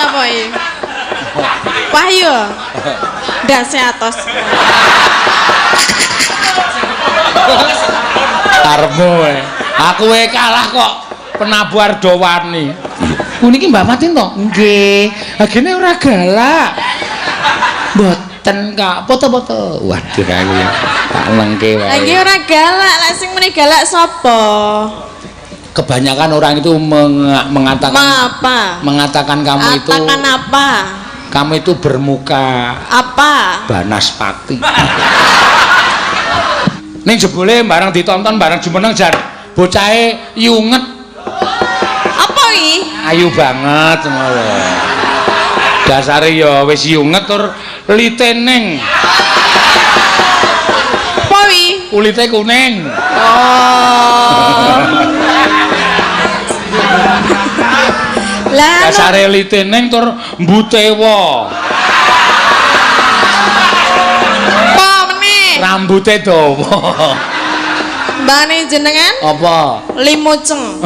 Sapa iki? Wahyu. Ndase atos. Karepmu aku kalah kok penabuh Ardowani. Niki Mbak Matin to? Nggih. Agene ora galak. Mboten Kak, foto-foto. Waduh aku ya. Tak lengke wae. Lagi ora galak, lek sing muni galak sapa? Kebanyakan orang itu mengatakan kamu itu Mengatakan apa? Kamu itu bermuka Apa? banaspati. Ning jebule bareng ditonton bareng jumeneng jan bocahe yunget. Apa iki? Ayu banget ngono. Dasare ya wis yunget tur liteneng. Apa iki? Kulite kuning. Oh. Lah Dasare liteneng tur mbutewa. apa meneh? Rambute dawa. Mbane jenengan? Apa? Limuceng.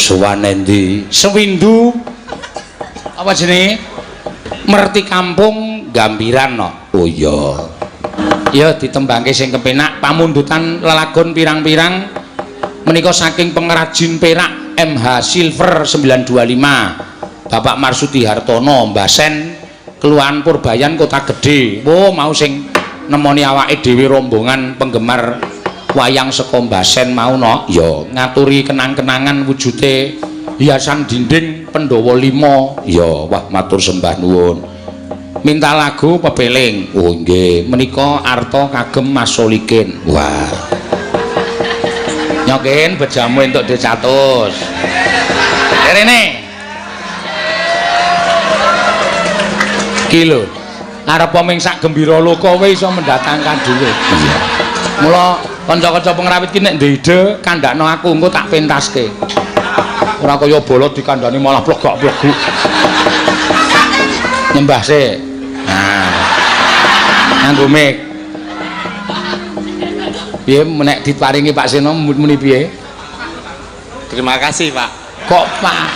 Suwanendi Sewindu apa jenenge Merti Kampung Gambiran no. Oh iya ya ditembangke sing kepenak pamundutan lelagon pirang-pirang menika saking pengrajin perak MH Silver 925 Bapak Marsudi Hartono Mbah Sen Kelurahan Purbayan Kota Gedhe. Oh mau sing nemoni awake dhewe rombongan penggemar wayang saka Mbah Sen mau no ya ngaturi kenang-kenangan wujude hiasan dinding Pandhawa 5 ya wah matur sembah nuwun minta lagu pepeling. Oh nggih menika arta kagem Mas Solikin. Wah nyokin bejamu entuk D 100 rene iki lho arep pomeng sak gembira loka kowe iso mendatangkan dhuwit. Iya mula kanca-kanca pengrawit ki nek ndede kandhakno aku engko tak pentaske. Ora kaya bolot dikandhani malah plegak-plegu. Nyembah sik. Nah. Nganggo mic. Piye nek diparingi Pak Seno muni piye? Terima kasih, Pak. Kok Pak?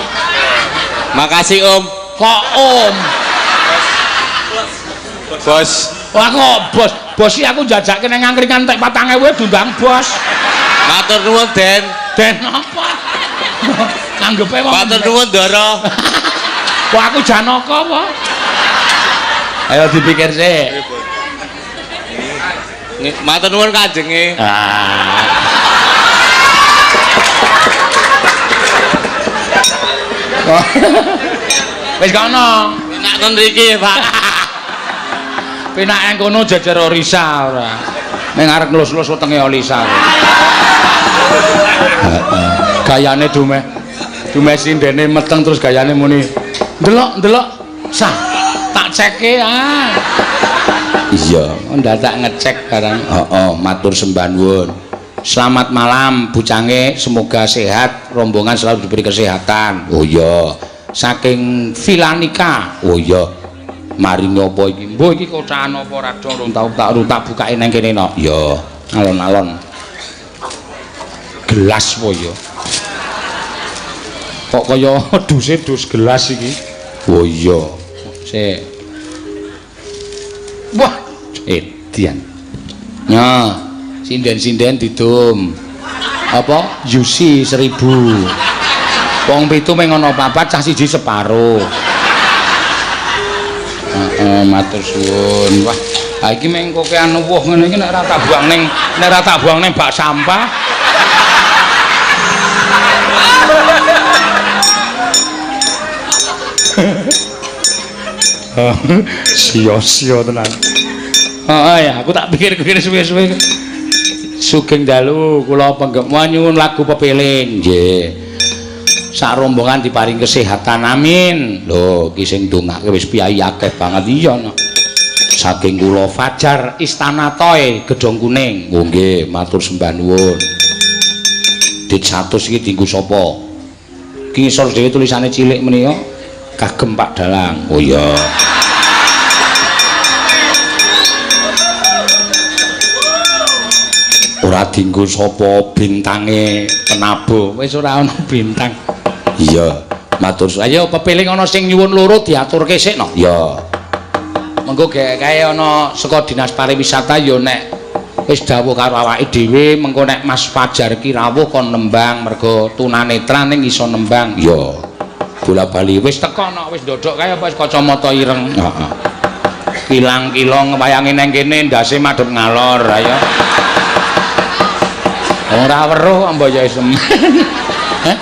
Makasih, Om. Kok Om? Bos. Wah kok bos? Bos iki aku jajakke nang angkringan tek 4.000 diundang bos. Matur nuwun, Den. Den apa? Anggepe wong. Matur nuwun, Ndara. Kok aku Janaka apa? Ayo dipikir sik. Matur nuwun Kanjenge. Wis kono. Enak ten mriki, Pak. Penake kono jejer Orisa ora. Ning arep nglus-lus wetenge Olisa. Gayane dumeh Dume sindene meteng terus gayane muni. Ndelok, sah. Tak ceke ah. Iya, ndak tak ngecek barang. Heeh, matur sembah nuwun. Selamat malam bucange, semoga sehat, rombongan selalu diberi kesehatan. Oh iya. Saking Vilanika. Oh iya. Mari ngopo iki? Mbah iki kocakan apa ora durung tak bukake nang kene no. Ya, alon-alon. Gelas po ya. Kok kaya duse dus gelas iki. Oh iya. Sik. Wah, edian. Nah, sinden-sinden didum. Apa? Yusi 1000. Wong 7 meng ana 4, cah siji separo. Matur suwun. Wah, ha iki mengko ke anu woh ngene iki nek ora tak buang ning bak sampah. Sia-sia tenan. Heeh ya, aku tak pikir-pikir suwe-suwe. Sugeng dalu kula penggema nyuwun lagu pepeling nggih. Sak rombongan diparing kesehatan amin. Lho, ki sing ndongake wis piyai akeh banget iya no. Saking kula Fajar Istana Toy Gedhong Kuning. Oh nggih, matur sembah nuwun. Dit 100 iki dienggo sapa? Ki ngisor dhewe tulisane cilik menika kagem Pak Dalang. Oh iya. Ora dienggo sapa bintange penabo. Wis ora ana bintang. Iya, matur suwun. Ayo pepeling ana sing nyuwun loro diaturke sik no. Ya. Mengko kae ana saka Dinas Pariwisata ya nek wis dawuh karo awake dhewe mengko nek Mas Fajar ki rawuh kon nembang mergo tunanetra ning iso nembang. Ya. Bola-bali wis teko no, wis ndodok kae apa wis kacamata ireng. Heeh. Kilang-kilong wayange nang kene ndase madhep ngalor ayo. Ora weruh mbok ya semen. Heh?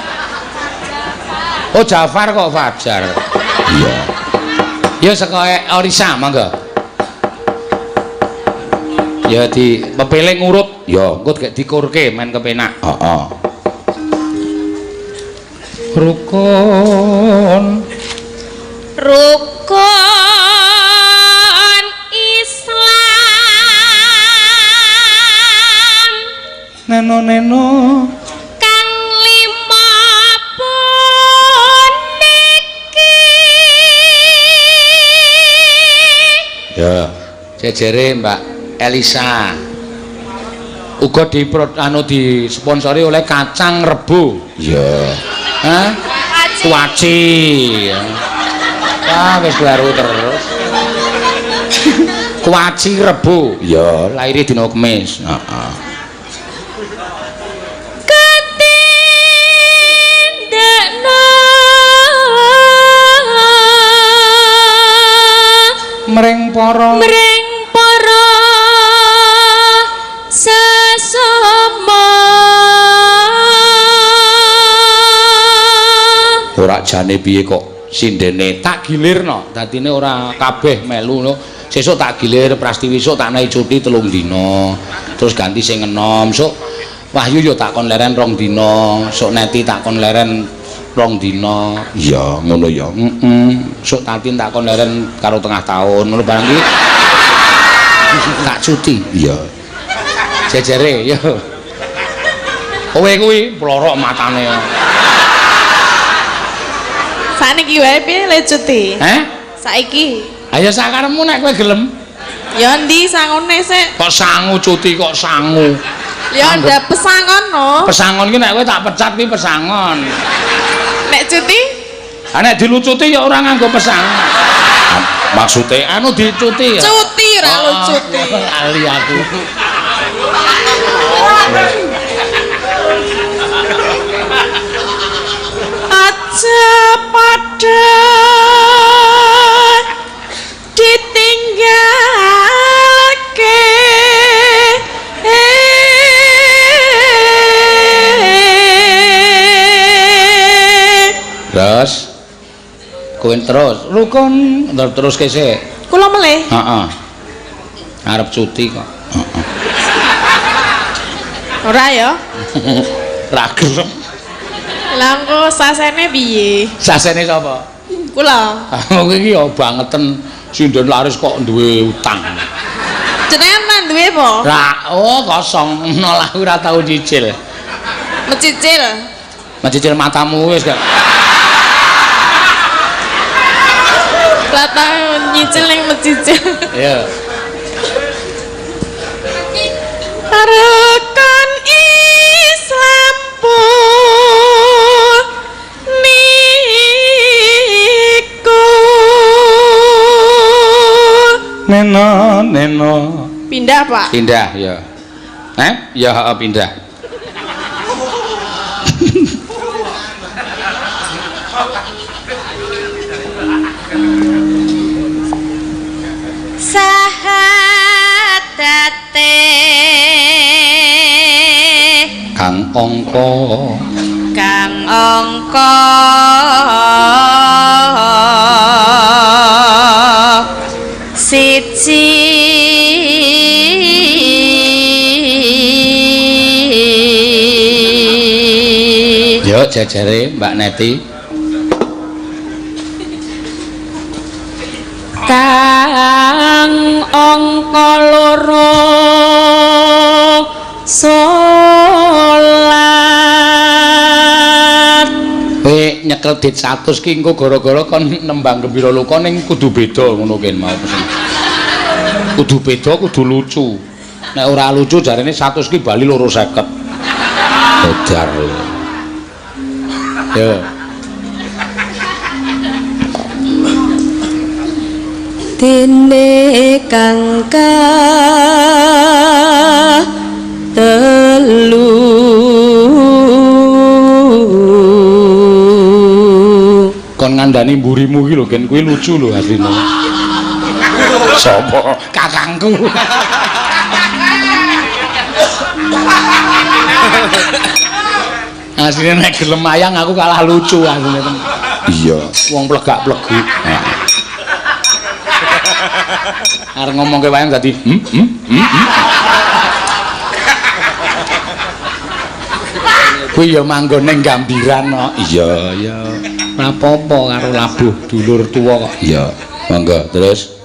Oh Jafar kok Fajar. Iya. Ya saka Orisa monggo. Ya di pepeling urut. Ya engko gek dikurke men kepenak. Heeh. Rukun Islam neno kang 5 puniki. Ya jejere Mbak Elisa uga disponsori oleh kacang rebo. Ya. Hah? Kuaci. Wah, wis baru terus. Kuaci rebo. Ya, laire dina Kamis. Heeh. Mring para sesama. Ora jane piye kok sindene tak gilirno dadine ora kabeh melu no. Sesuk tak gilir prastiwisuk tak naik cuti 3 dina terus ganti sing enom sok Wahyu yo tak kon leren 2 dina sok Neti tak kon leren 2 dina. Iya ngono ya. Sok Tatin tak kon leren karo tengah tahun ngono barang iki tak cuti. Iya jejere yo kowe kuwi plorok matane. Saiki wae piye le cuti? Saiki. Ayo sakarepmu nek kowe gelem. Ya ndi sangone sik? Kok sangu cuti kok sangu. Ya ndak pesangon no. Pesangon ki nek kowe tak pecat ki pesangon. Nek cuti? Ha nek dilucuti ya ora nganggo pesangon. Maksude anu dicuti ya. Cuti ra lucuti. Ali aku. Aja pada ditinggalke terus kowe terus rukun terus kese kula melih. Heeh. Arep cuti kok. Heeh. Ora ya? Ra gelem. Lah engko sasene piye? Sasene sapa? Kula. Kowe iki ya bangeten sindhen laris kok duwe utang. Jenengan mah duwe apa? Lah, oh kosong. Nol aku ora tau cicil. Mecicil. Mencicil matamu wis gak. Lah tau nyicil ning mecicil. Iya. Rekan Islam pun niku Neno. pindah Pak. Pindah ya. Ya pindah. Sahadate Kang angka siji yo jajare Mbak Neti kang angka loro salat nyekel dit 100 ki engko gara-gara kon nembang gembira luka ning kudu beda ngono ken mau pesen. Kudu beda, kudu lucu. Nek ora lucu jarene 100 ki bali 250. Bejar. Yo. dene kang telu kon ngandani mburimu ki lho Gen kuwi lucu lho asline. Sapa? Kakangku. Asline nek gelem ayang aku kalah lucu asline. Iya, wong plegak-plegu. Arep ngomongke wayang dadi Kuwi ya manggon ning gambiran kok. Iya, ya. Ora apa-apa karo labuh dulur tuwa kok. Iya, monggo terus.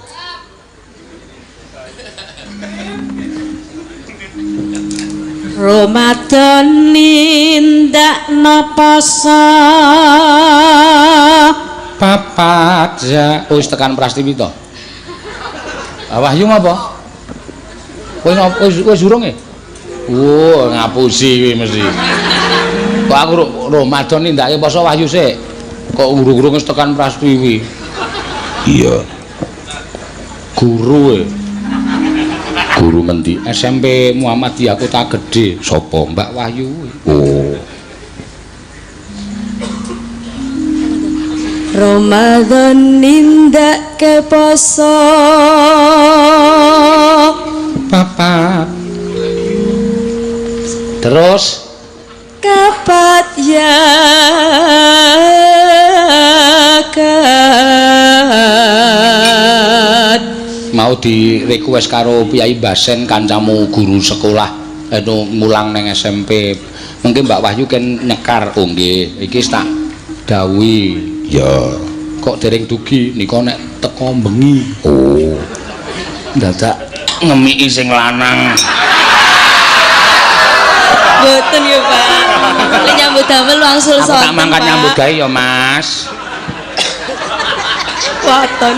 Ramadan nindakno poso Papat ya. Wis tekan Prastiwi to. Wahyu apa? Wis urung e? Ngapusi kuwi mesti. Kok aku Ramadan nindake poso Wahyu sik. Kok urung-urung wis tekan Prastiwi. Iya. Guru e. Guru ngendi? SMP Muhammadiyah Kota Gede. Sopo? Mbak Wahyu. Oh. Ramadan nindake poso Papa. Terus kapat ya mau di request karo Piyai Basen kancamu guru sekolah mulang neng SMP mungkin Mbak Wahyu kan nyekar oh nggih iki tak dawuhi ya kok dereng dugi nika nek teko bengi oh dadak ngemiki sing lanang boten ya Pak lek nyambut damel wangsul aku tak mangkat nyambut gawe ya Mas waton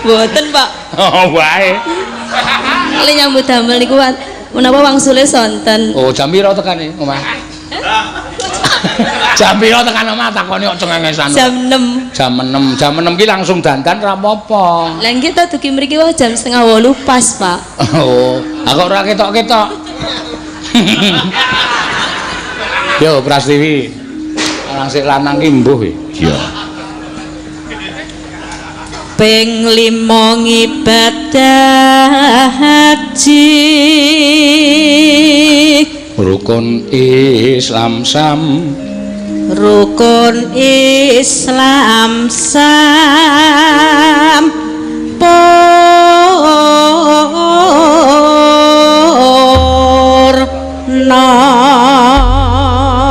boten Pak oh wae lek nyambut damel niku menapa wangsule sonten oh jam pira tekane omah jam pira tekan omah takoni kok cengengesan jam 6 jam 6 ki langsung dandan ra apa-apa lah nggih to dugi mriki wae jam 7:30 pas Pak oh aku ora ketok-ketok yo Prastiwi sik lanang ki mbuh iya ping 5 ibadah haji rukun Islam sam rukun Islam sam purna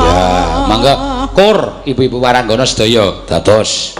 ya matur ibu-ibu waranggana sedaya dados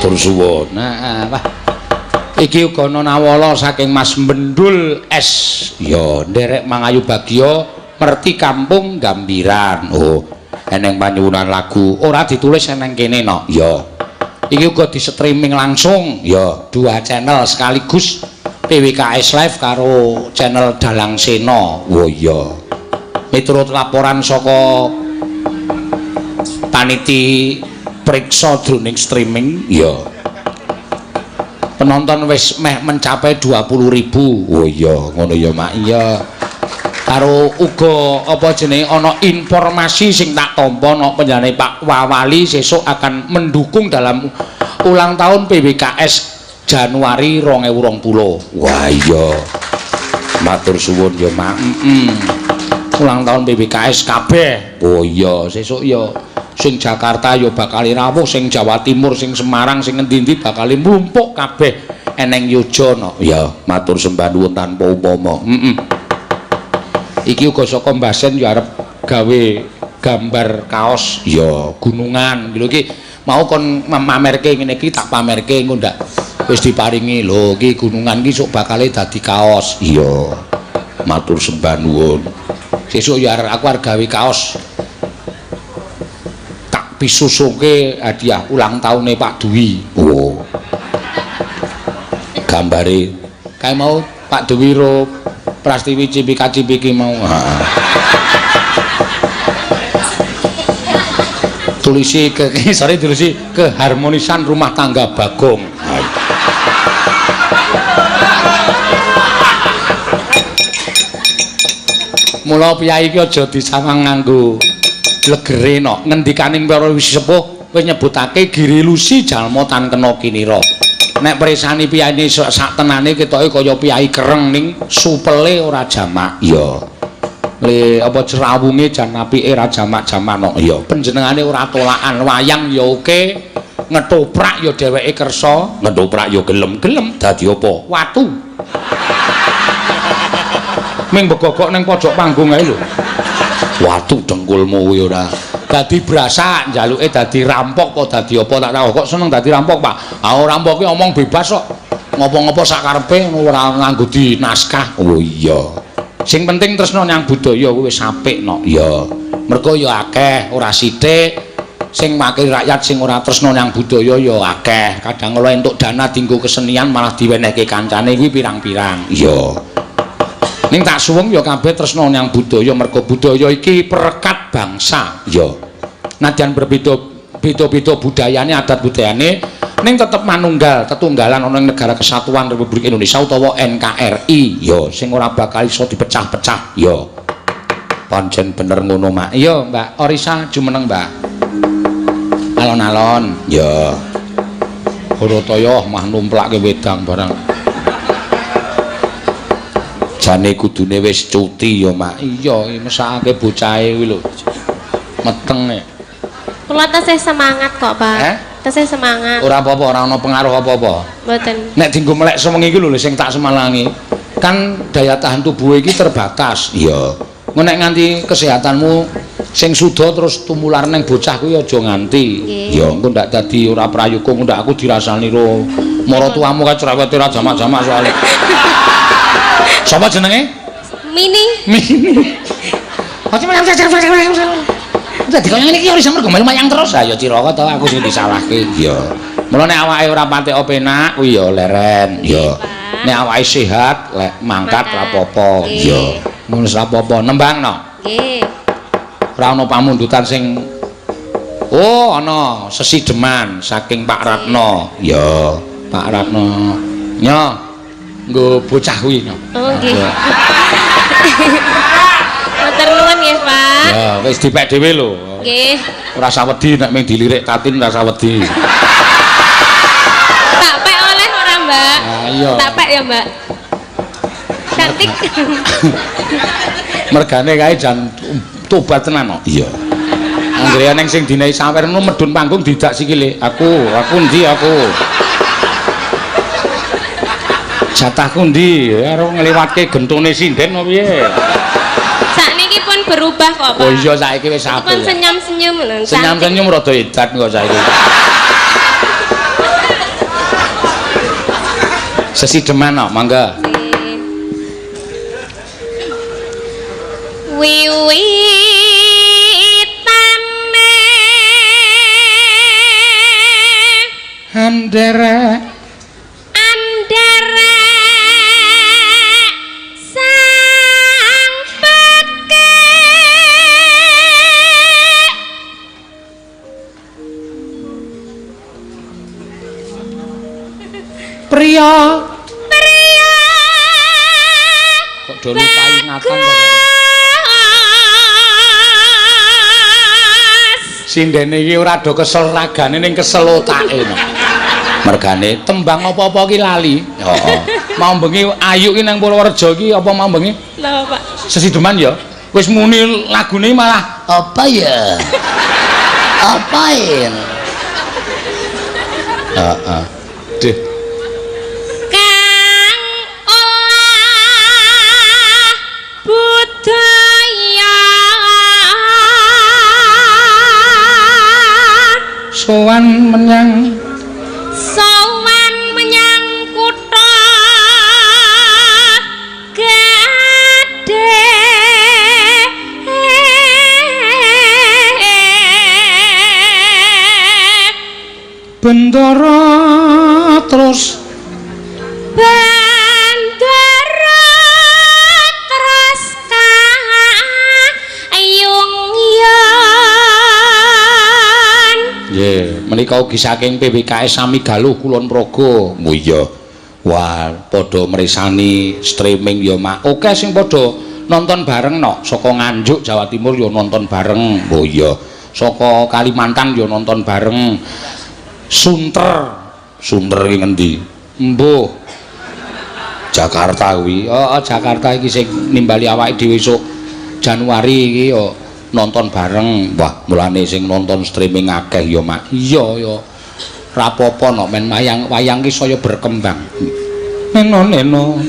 matur suwun. Nah, wah. Iki uga ana nawala saking Mas Mendul S. Ya, nderek mangayu bagya merti kampung Gambiran. Oh, eneng panyuwunan lagu ora ditulis eneng kene no. Ya. Iki uga di streaming langsung ya, 2 channel sekaligus PWKS Live karo channel Dalang Sena. Oh iya. Miturut laporan saka paniti priksa jroning streaming ya. Penonton wis meh mencapai 20.000. Oh iya, ngono ya Mak. Iya. Karo uga apa jenenge ana informasi sing tak tampa ana penjane Pak Wawali sesuk akan mendukung dalam ulang tahun PWKS Januari 2020. Wah iya. Matur suwun ya, Mak. Ulang tahun PBKS kabeh. Oh iya, sesuk ya sing Jakarta ya bakal rawuh, sing Jawa Timur, sing Semarang, sing endi-endi bakal mlumpuk kabeh eneng yojono. Ya, matur sembah nuwun tanpa upama. Iki uga saka Mbasen ya arep gawe gambar kaos ya gunungan lho iki mau kon mamerke ngene iki tak pamerke engko ndak wis diparingi lho iki gunungan iki sok bakale dadi kaos. Iya. Matur sembah nuwun. Sesuk ya aku arep gawe kaos. Tak pisusuke hadiah ulang tahunnya Pak Dwi. Oh. Gambare kae mau Pak Dwi ro Prastiwi Cipika-Cipiki mau. Tulisi tulisi keharmonisan rumah tangga Bagong. Mula piyai iki aja disawang nganggo legere no. Ngendikaning para wis sepuh wis nyebutake giri lusi jalma tan kena kinira. Nek presani piyane sak tenane ketoke kaya piyai kereng ning supele ora jamak. Iya. Le apa cerawunge jan apike ra jamak-jamak no. Iya, panjenengane ora tolakan wayang ya oke, ngetoprak ya dheweke kersa, ngetoprak ya gelem-gelem dadi apa? Watu. Ming begogok ning pojok panggung ae lho. Watu dengkulmu kuwi ora. Dadi brasak njaluke dadi rampok apa dadi apa tak tahu kok seneng dadi rampok, Pak. Ah rampok ki omong bebas kok. Ngopo-ngopo sak karepe ora nganggo di naskah. Oh iya. Sing penting tresno nyang budaya kuwi wis apik no. Ya. Mergo ya akeh, ora sithik. Sing wakil rakyat sing ora tresno nyang budaya ya akeh. Kadang kala entuk dana dienggo kesenian malah diwenehke kancane kuwi pirang-pirang. Iya. Ning tak suwung ya kabeh tresno nyang budaya mergo budaya iki perekat bangsa. Ya. Nadyan berbeda-beda budayane, adat budayane ning tetep manunggal, tetunggalan ana ing Negara Kesatuan Republik Indonesia utawa NKRI. Ya, sing ora bakal iso dipecah-pecah. Ya. Pancen bener ngono, Mak. Iya, Mbak Orisa jumeneng, Mbak. Alon-alon. Ya. Horotaya mah numplake wedang barang. Jane kudune wis cuti ya, Mak. Iya, mesake bocahe kuwi lho. Meteng e. Kula tasih semangat kok, Pak. Tasih semangat. Ora apa-apa, ora ana pengaruh apa-apa. Mboten. Nek dienggo melek sewengi iki lho sing tak semalangi. Kan daya tahan tubuh iki terbatas. Iya. Engko nek nganti kesehatanmu sing suda terus tumular ning bocah kuwi aja nganti. Ya engko ndak dadi ora prayoga ndak aku dirasani ro. Mara tuamu kae cerewete ora jamak-jamak soalé. Sapa jenenge? Mini. Mini. Ojo menyang dadi kaya ngene iki ora iso mergo mayang terus. Ha ya Ciraka to aku sing disalahke. Ya. Mula nek awake ora patek penak kuwi ya leren. Ya. Nek awake sehat lek mangkat ra apa-apa. Ya. Mun ora apa-apa nembangno. Nggih. Ora ana pamundutan sing oh ana sesideman saking Pak Ratno. Ya, Pak Ratno. Nyo. Nggo bocah kuwi nyo. Oh nggih. Matur nuwun nggih, Pak. Ya, wis dipek dhewe lho. Nggih. Ora usah wedi nek ming dilirik Tatin ora usah wedi. Tak pek oleh ora, Mbak? Ah iya. Tak pek ya, Mbak. Cantik. Mergane kae jan tobat tenan kok. Iya. Anggere ning sing dinae sawerno medun panggung didak sikile. Aku ndi aku. Jatahku ndi? Karo ngliwatke gentone sinden opo piye? Sakniki pun berubah kok, Pak. Oh iya saiki wis apik. Pun senyum-senyum lho. Senyum-senyum rada edan kok saiki. Sesideman kok, mangga. Wiwitane Andera sang peke pria kok do lupa ingatan sindene iki ora do kesel ragane ning kesel otake. Mergane tembang apa-apa ki lali. Heeh. Mau bengi ayu ki nang Purworejo ki apa mau bengi? Lho, Pak. Sesideman ya. Wis muni lagune malah apa ya? Apain? Heeh. Deh. Kang olah budaya Sowan menyang kutha Gedhe Bendara terus Bandara terus kayungyan. nggih menika ugi saking PBKS Sami Galuh Kulon Progo. Oh iya. Wah, padha mresani streaming ya mak. Oke sing padha nonton bareng no. Saka Nganjuk Jawa Timur ya nonton bareng. Oh iya. Saka Kalimantan ya nonton bareng. Sunter iki ngendi? Mbuh. Jakarta kuwi. Jakarta iki sing nimbali awake dhewe esuk Januari iki ya nonton bareng. Wah, mulane sing nonton streaming akeh ya, Mak. Iya ya. Ra apa-apa no men wayang ki saya berkembang. Neno.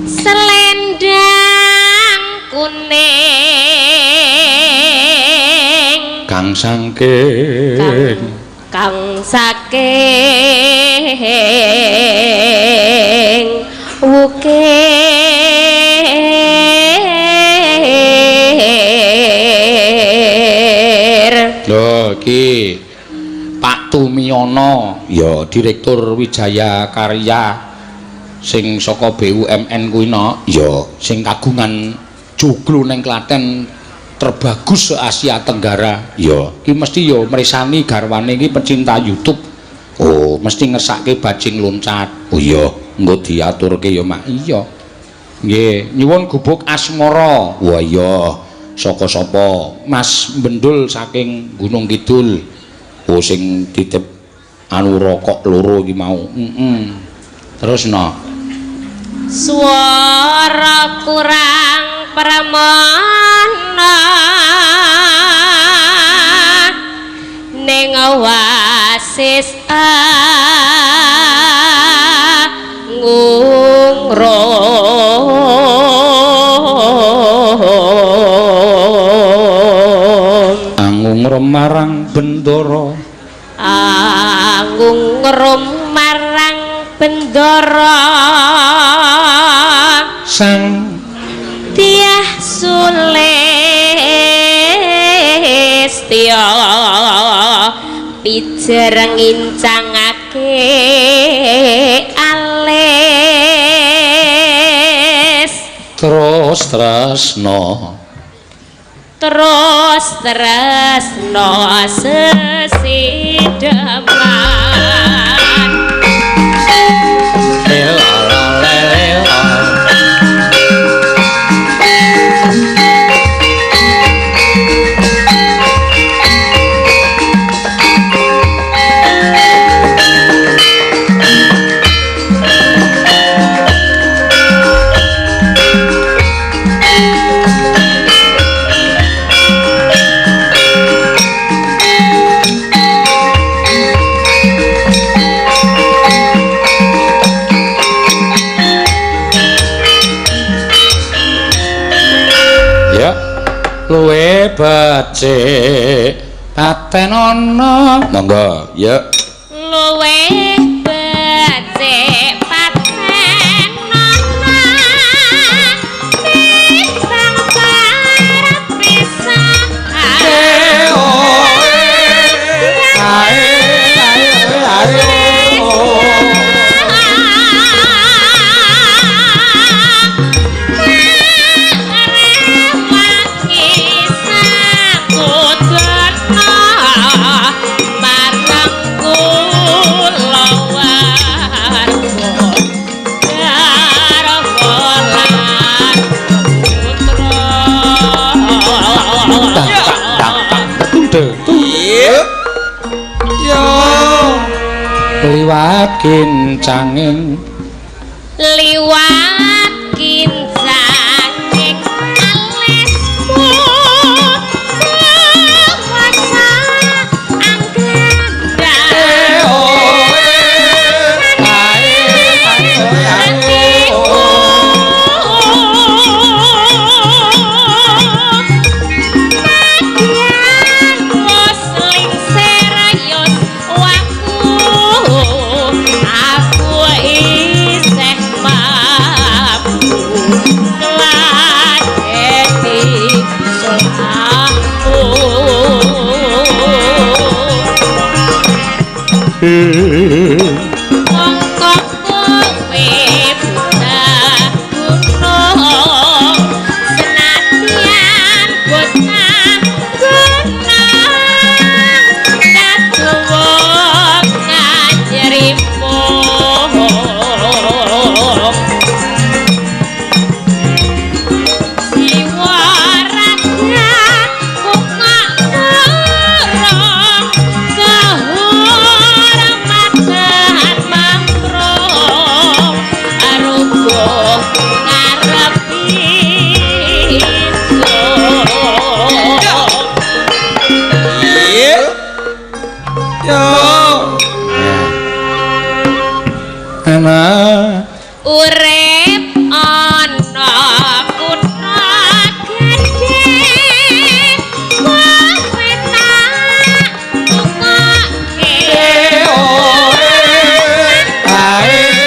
Selendang kuning Kang Sangking. Kang saking wukir. Lho iki Pak Tumiono ya Direktur Wijaya Karya sing saka BUMN kuwi no ya sing kagungan joglo ning Klaten terbagus se Asia Tenggara ya iki mesti ya mresani garwane iki pecinta YouTube. Oh mesti ngesake bajing loncat. Oh iya engko diaturke ya Mak. Iya nggih nyuwun gubuk asmara. Wah iya saka sapa Mas Bendul saking Gunung Kidul. Oh sing titip anu rokok loro iki mau. Terus no. Suara kurang pramana ning wasis Angungrum marang bendara angungrum marang bendara sang Tiah Sulistya pijer ngincangake alis terus tresno sesideman luwe becik patenono monggo ya luwe becik patenono pisang parep pisang marang liwat kincanging liwat kincanging alismu kuasa anggenda mongko kowe budal gunung senadyan bocah gunung katuwa kajerimpung siwa raga kukak kurang kehormatan mangkrong arugo ngarep ana urip ana kutha gedhe kowe tak tukoke yo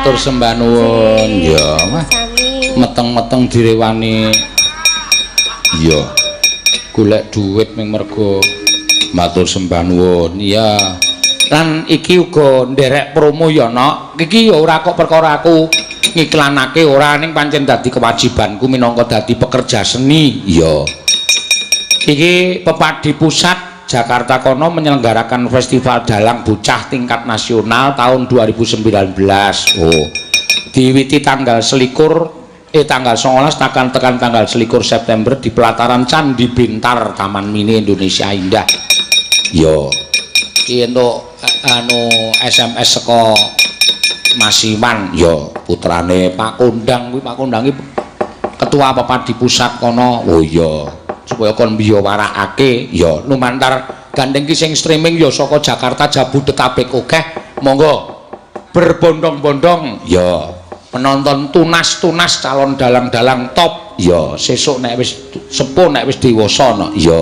matur sembah nuwun ya mah meteng-meteng direwani ya golek duit ming mergo matur sembah nuwun ya lan iki uga nderek promo ya nok iki ya ora kok perkara aku ngiklanake ora ning pancen dadi kewajibanku minangka dadi pekerja seni ya iki Pepadi Pusat Jakarta kono menyelenggarakan festival dalang bocah tingkat nasional tahun 2019. Oh. Diwiwiti tanggal 21 tanggal 19 tekan tanggal 21 September di pelataran Candi Bintar Taman Mini Indonesia Indah. Yo. Iki entuk SMS saka Mas Iwan yo putrane Pak Kondang kuwi Pak Kondang iki ketua Papadi Pusat kono. Oh iya. Supaya kon biyawarakake ya lumantar gandeng ki sing streaming ya saka Jakarta Jabodetabek akeh. Monggo berbondong-bondong ya penonton tunas calon dalang-dalang top ya sesuk nek wis sepuh nek wis dewasa no ya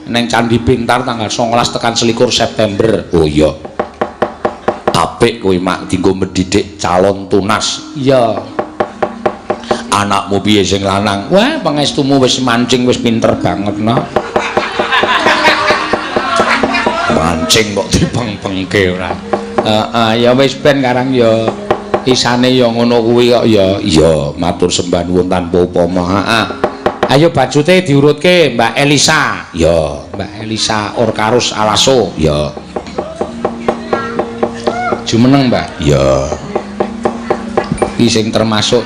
ning Candi Bintar tanggal 19 tekan 21 September. Oh iya. Apik kowe mak dienggo mendidik calon tunas. Iya. Anakmu piye sing lanang? Wah, pangestumu wis mancing wis pinter banget, no. Mancing kok dipeng-pengke ora. Ya wis ben karang ya isane ya ngono kuwi kok ya. Iya, matur sembah nuwun tanpa upama. Ayo bajute diurutke Mbak Elisa. Ya, Mbak Elisa Orkarus Alaso. Ya. Jumeneng, Mbak. Ya. Iki sing termasuk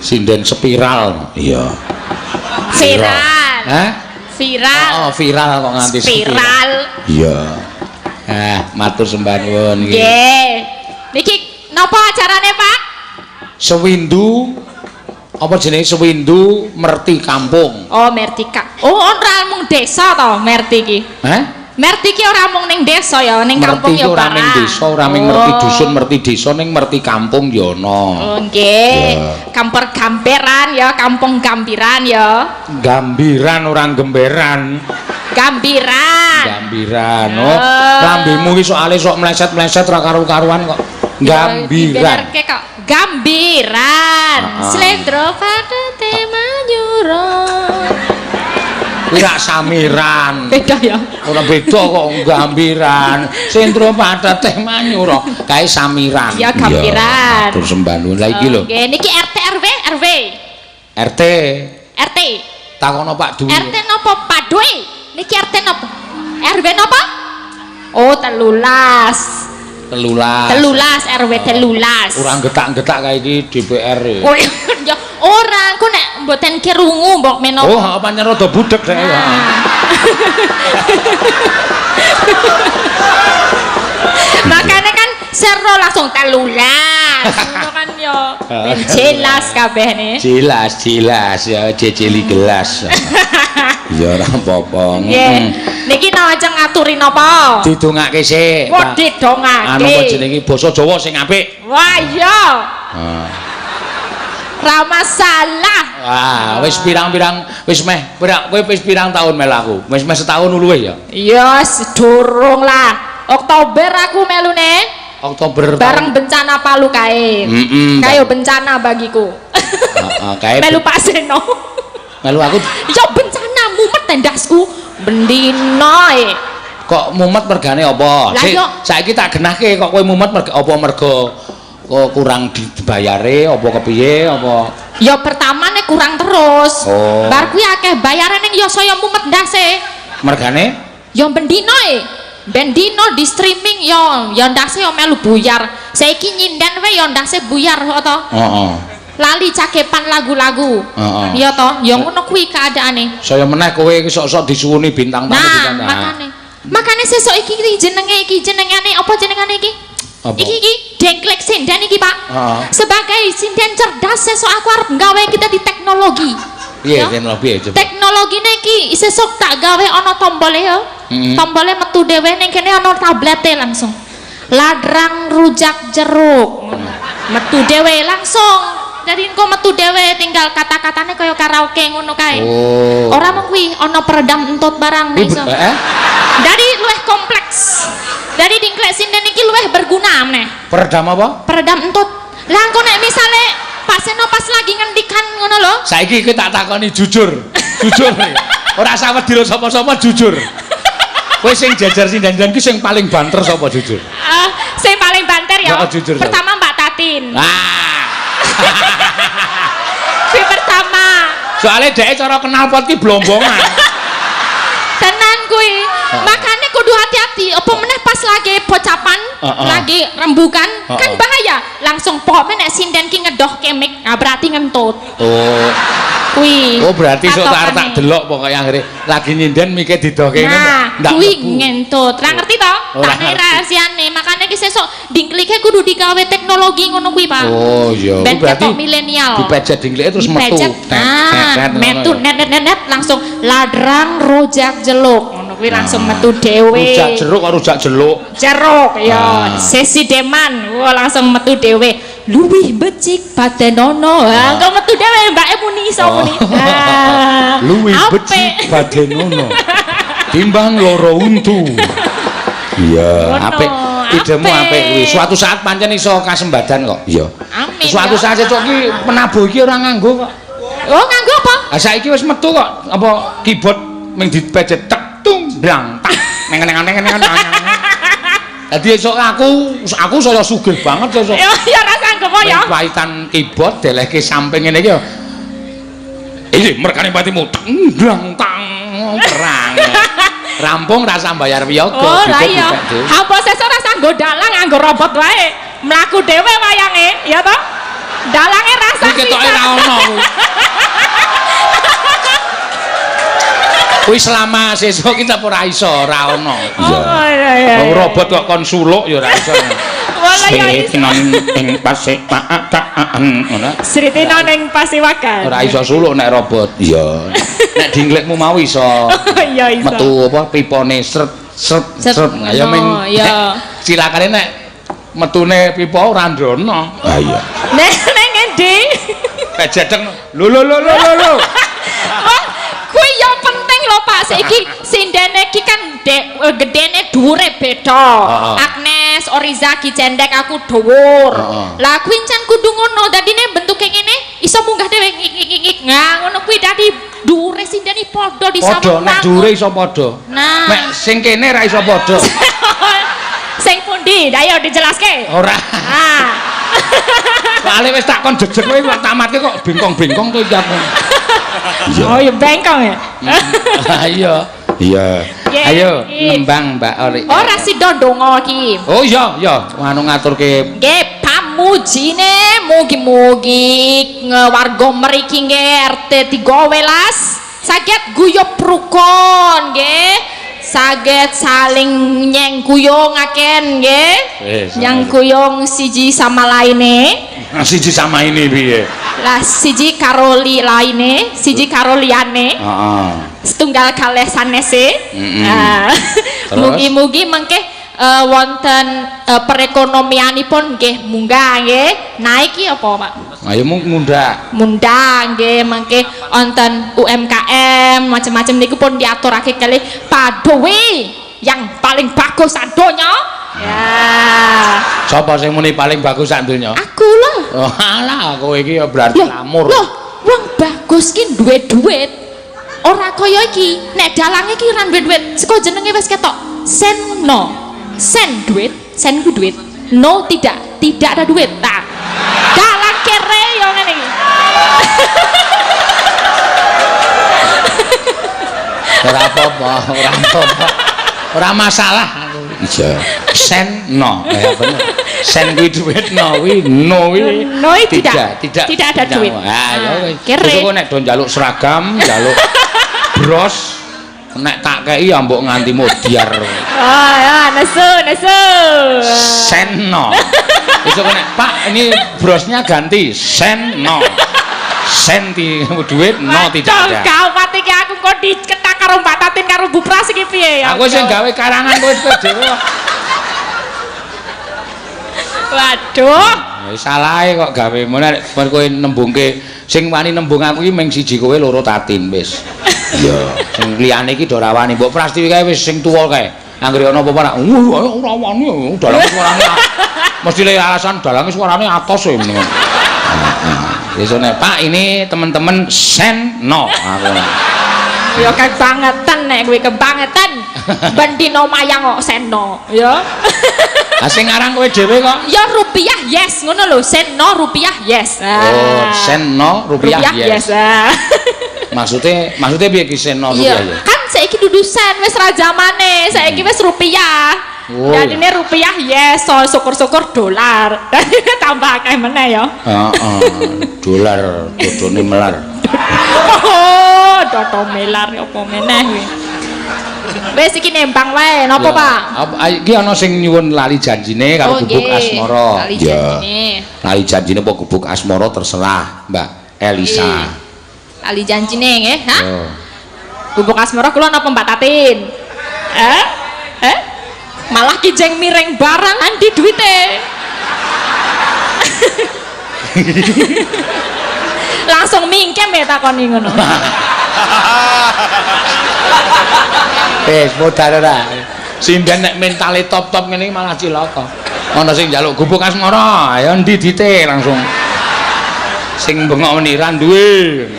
sinden spiral. Iya. Viral. Hah? Viral. Oh, viral kok nganti spiral. Iya. Matur sembah nuwun iki. Nggih. Niki napa acarane, Pak? Sewindu apa jenenge Sewindu Merti Kampung. Oh, Mertika. Oh, ora mung desa to, Merti iki. Hah? Merti ki ora mung ning desa ya, ning kampung ya ora ning desa, ora mung merti dusun, merti desa ning merti kampung ya ana. Oh nggih. Kampur Gamberan ya, kampung Gambiran ya. Gambiran orang gemberan. Gambiran. Oh, lambemu iki soalé sok meleset-meleset ora karo-karuan kok. Gambiran. Dibenerke kok. Gambiran. Slendro pada tema nyuron. Ora samiran. Beda ya. Ora beda kok gambiran. Sentro pada teh manyura kae samiran. Ya gambiran. Terus sembah nuwun. Lah iki lho. Nggih, niki RT RW. RT. Takono Pak Dwi. RT napa Pak Dwi? Niki RT napa? RW napa? Oh, 13. 13 RW 13. Ora getak-getak kae iki DPR. Oh ya ora, engko nek mboten kirungu mbok menapa. Oh, apa rada budek rek ya. Makanya kan sero langsung 13. Ngono kan yo ben jelas kabehne. Jelas ya jejeli gelas. Ya ora apa-apa. Nggih. Niki ajeng ngaturi napa? Didongake sik. Kok didongake? Anu apa jenenge basa Jawa sing apik. Wah iya. Ra masalah. Wah, wis pirang-pirang wis meh kowe wis pirang tahun melu aku? Wis meh setahun luwih ya? Iya, sedurung lah. Oktober aku melune. Oktober bareng bencana Palu kae. Kayo bencana bagiku. Kae melu Pak Seno. Melu aku. Ya bencana mumet tendasku. Bendino Kok mumet mergane apa? Saiki tak genahke kok kowe mumet apa mergo kok kurang dibayare apa kepiye apa? Ya pertama nek kurang terus. Oh. Bar kuwi akeh bayare ning ya saya mumet ndase. Mergane? Ya bendino Bendino di streaming ya ndase ya melu buyar. Saiki nyinden wae ya ndase buyar kok to. Heeh. Lali cakepan lagu-lagu. Iya toh, ya ngono kuwi keadaane. Saya meneh kowe sok-sok disuwuni bintang tamu pisan. Nah, makane sesuk iki jenengane apa jenengane iki? Iki Dengklek Sinden iki, Pak. Sebagai sinden cerdas sesuk aku arep gawe kita di teknologi. Piye teknologi? Teknologine iki sesuk tak gawe ana tombole ya. Tombole metu dhewe ning kene ana tablete langsung. Ladrang rujak jeruk. Metu dhewe langsung. Jadi engko metu dhewe tinggal kata-katane kaya karaoke ngono kae. Oh. Ora mung kuwi ana peredam entut barang iso. Dari luwih kompleks. Dari Dengklek Sinden iki luwih berguna meneh. Peredam apa? Peredam entut. Lah engko nek misale Pak Seno pas lagi ngendikan ngono lho. Saiki kowe tak takoni jujur. Jujur. Ora usah wedi sapa-sapa jujur. Kowe sing jajar sinden-sinden ki sing paling banter sapa jujur? Sing paling banter ya. Pertama Mbak Tatin. Si pertama. Soalnya dhek cara kenal pot ki blombongan. Tenan kuwi. Makane kudu hati-hati. Apa meneh pas lagi pocapan, lagi rembugan, kan bahaya. Langsung pokoknya nek sinden ki ngedoh kemik, nah berarti ngentut. Oh. Kuwi. Oh berarti sok tak delok pokoke anggere lagi nyinden mikir didoke ngene. Nah, kuwi ngentut. Ra ngerti to? Tak rahasiane. Makane ki sesuk dingklike kudu digawe teknologi ngono kuwi, Pak. Oh iya. Ben Berarti ketok milenial. dipejet dingklike terus metu. Metu net langsung ladrang rojak jeluk. Ngono kuwi langsung metu dhewe. Rujak jeruk karo rujak jeluk. Jeruk ya. Sesi deman. Wah langsung metu dhewe. Luwih becik padenono. Ha, kok metu dhewe mbake muni iso muni. Luwih becik padenono. Timbang loro untu. Iya, apik. Idemu apik kuwi. Suatu saat pancen iso kasembadan kok. Iya. Amin. Suatu saat cocok ki penabuh iki ora nganggo kok. Oh, nganggo apa? Ah saiki wis metu kok apa keyboard ming dipejet tek tung drang tak neng. Dadi esuk aku saya sugih banget esuk. Ya ora sanggup ya. Paitan keyboard delehke samping ngene iki ya. Iki merkane patimu drang tang perang. Rampung rasa bayar wiyaga. Oh, lah iya. Apa sesuk ora sanggo dalang nganggo robot wae. Mlaku dhewe wayange, ya toh? Dalange rasa iki ketoke ra ono. Kuwi selama sesuk kita ora iso, ora ono. Iya. Wong robot kok kon suluk ya ora iso. Wala ya iso. Ing pasik paakaan ngono. Sritina ning Pasiwakan. Ora iso suluk nek robot. Iya. Nek dinglekmu mau iso. Iya iso. Metu apa pipone sret. Ya ming. Iya. Cilakane nek metune pipa ora ndono. Ha iya. Nek ngendi? Pejedeng. Lho. Kuwi yang penting lho Pak. Saiki sindene iki kan gedene dhuwure beda. Agnes, Oriza ki cendek aku dhuwur. Lah kuwi encen kudu ngono. Dadine bentuke ngene iso munggah dhewe ngik. Nah, ngono kuwi dadi dhuwure sindene padha disawang. Padha nek dhuwure iso padha. Nah. Nek sing kene ra iso padha. Sing pundi? Ayo dijelaske. Ora. Ah. Soale wis tak kon jejeg kowe kok tamatke kok bengkong-bengkong to iki aku. Oh ya bengkong ya. Iya. Iya. Ayo nembang Mbak Ori. Ora sida ndonga iki. Oh iya, anu ngaturke. Nggih, pamujine mugi-mugi warga mriki nggih RT 13 saged guyub rukun nggih. Saged saling nyengkuyungaken nggih. Nyengkuyung siji sama laine. Siji sama ini piye? Lah siji karo laine, siji karo liyane. Heeh. Setunggal kalih sanese. Mugi-mugi mengke wonten perekonomianipun nggih munggah nggih. Naiki apa, Pak? Ayo munggah. Munggah nggih mengke wonten UMKM macam-macam niku pun diaturake kalih Padowi yang paling bagus sadonya. Ya. Sapa sing muni paling bagus sak donya? Aku lho. Oh, alah kowe iki ya berarti lamur. Loh, wong bagus ki duwe duit. Ora kaya iki, nek dalange ki ora duwe duit. Saka jenenge wis ketok. Sen no. Sen duit, sen ku duit. No tidak ada duit. Nah. Dalang kere yo ngene iki. Ora apa-apa, ora apa-apa. Ora masalah. Iya. Sen no, bener. Sen kuwi duit no kuwi no kuwi. No tidak ada duit. Ah ya wis. Kere. Kok nek do njaluk seragam, njaluk bros, nek tak kei ya mbok nganti modiar. Oh ya, nesu. Sen no. Besok nek Pak ini brosnya ganti sen no. Senti duit no tidak ada. Kau mati ki aku kok diketak karo Mbak Tatin karo Bu Pras iki piye ya? Aku sing gawe karangan kowe dhewe. Waduh. Wis salahe kok gawe ngono nek kowe nembungke sing wani nembung aku iki mung siji kowe loro Tatin wis. Iya, sing liyane iki do ora wani. Mbok Prastiwi kae wis sing tuwa kae. Anggere ana apa-apa ora wani dalange suarane. Mesti le alasan dalange suarane atos e ngono. Besok Pak ini teman-teman sen no aku. Ya kebangetan nek kuwi kebangetan. Ben dino mayang kok sen no, ya. Ah sing aran kowe dhewe kok? Ya rupiah yes ngono lho, sen no rupiah yes. Oh, sen no rupiah yes. Maksudnya piye ki sen rupiah ya? Kan saiki dudu sen wis ra zamane, saiki wis rupiah. Dadine rupiah yes, so syukur-syukur dolar. Tambah akeh meneh ya. Heeh. Dolar dodone melar. Oh, dodo melar apa meneh kuwi. Wis iki nembang wae, napa Pak? Iki ana sing nyuwun lali janjine karo gubuk asmara. Lali janjine. Lali janjine apa gubuk asmara terserah, Mbak Elisa. Lali janjine nggih, ha? Gubuk asmara kula napa Mbak Tatin? Malah kijeng miring barang andi duwite. Langsung mingkem ya takoni ngono. Modal ora. Sinden nek mentale top-top ngene malah cilaka. Ana sing njaluk gubuk asmara, ya endi dite langsung. Sing bengok meni ra duwe.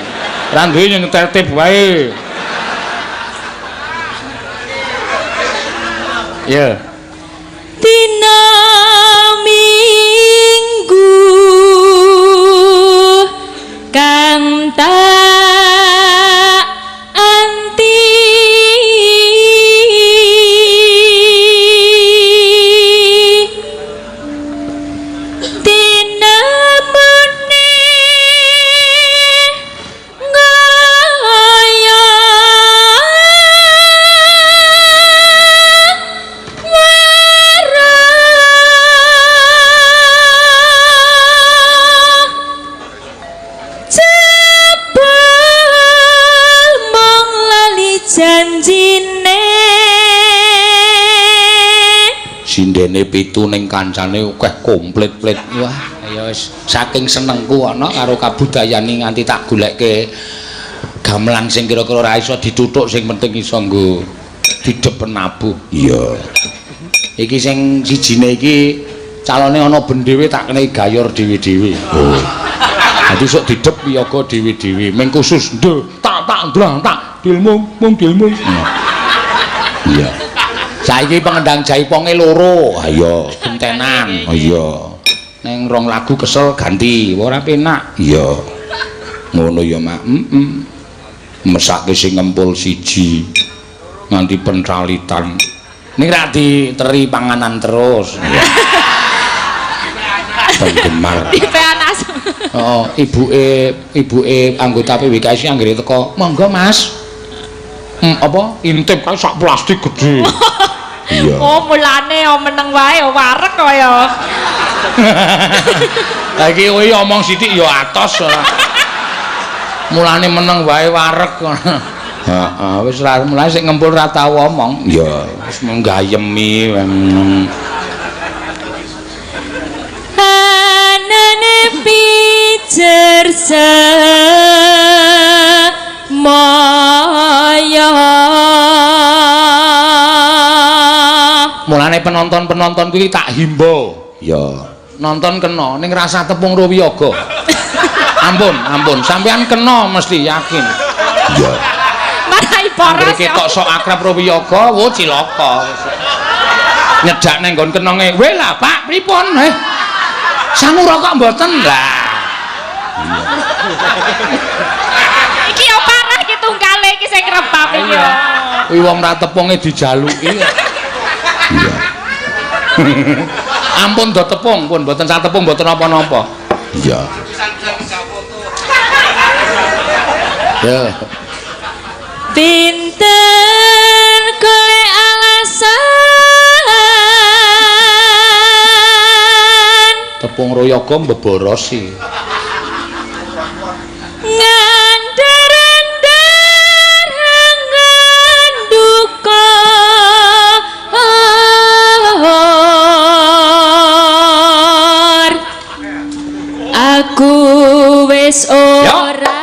Ra duwe yang tertib wae. Ya. Dina Minggu kang tak anti dina muni ngaya janjine sindene pitu ning kancane akeh komplit-plit. Wah, ya wis saking senengku ana karo kabudayane nganti tak goleke gamelan sing kira-kira ora iso dituthuk sing penting iso nggo didep penabuh. Iya. Iki sing sijine iki calone ana ben dhewe tak kene gayor dhewe-dhewe. Oh. Dadi sok didep piyaga dhewe-dhewe. Ming khusus tak ndang tak dilmung dilmung. Iya. Saiki pengendang jaiponge loro. Ha iya, gentenan. Oh iya. Ning rong lagu kesel ganti, ora penak. Iya. Ngono ya, Mak. Mesake sing ngempul siji nganti pencalitan. Ning ra diteri panganan terus. Penggemar. Dipeanas. Oh, ibuke anggota PWKS anggere teko. Monggo, Mas. Apa? Intip kae sak plastik gede. Iya. Oh, mulane meneng wae wareg kaya. Lah iki kowe omong sithik ya atos ora. Mulane meneng wae wareg. Heeh, wis ra mulane sik ngempul ra tau omong. Ya, wis menggayemi. anane pijer maya mulane penonton-penonton kuwi tak himbo ya nonton kena ning rasa tepung Ruwiyaga ampun sampean kena mesti yakin iya marai boros ketok sok akrab Ruwiyaga wo cilaka nyedak nang nggon kenonge weh lah Pak pripun sangu rokok mboten lah iki yo parah iki tunggale iki sing rebab iki yo kuwi wong ra tepunge dijaluki iya ampun do tepung pun mboten sak tepung mboten napa-napa iya ya pinten kowe alasan tepung Ruwiyaga mbeborosi ngandar-andar nganduka aku wis ora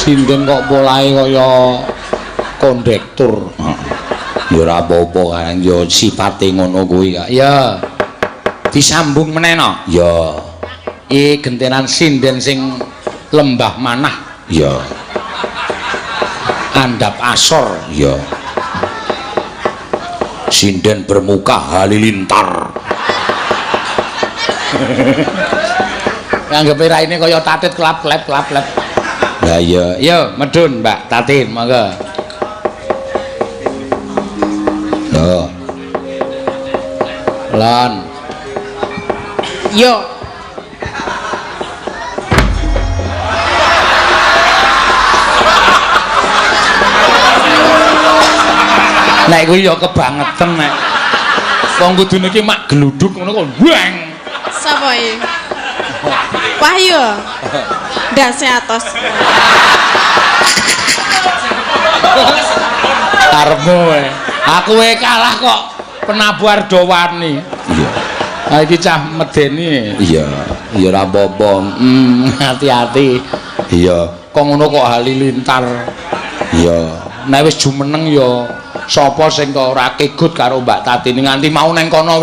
Sinden kok polahe kaya kondektur. Ya ora apa-apa kan ya sipate ngono kuwi. Ya. Disambung meneh no. Ya. Iki gentenan sinden sing lembah manah. Ya. Andap asor. Ya. Sinden bermuka halilintar. Anggepe raine kaya tatit klap-klep klap-klep. Lah iya, yo medun Mbak Tatin, monggo. Loh. Lan. Yo. Nek kuwi ya kebangetan nek. Wong kudune iki mak gluduk ngono kok weng. Sapa iki? Wahyu. Dase atos. Karepmu aku kalah kok penabuh Ardowani. Iya. Ha iki cah medeni. Iya, ya ora apa-apa. Hati-hati. Iya, kok ngono kok halilintar. Iya, nek wis jumeneng ya sapa sing kok ora kegut karo Mbak Tatini nganti mau neng kono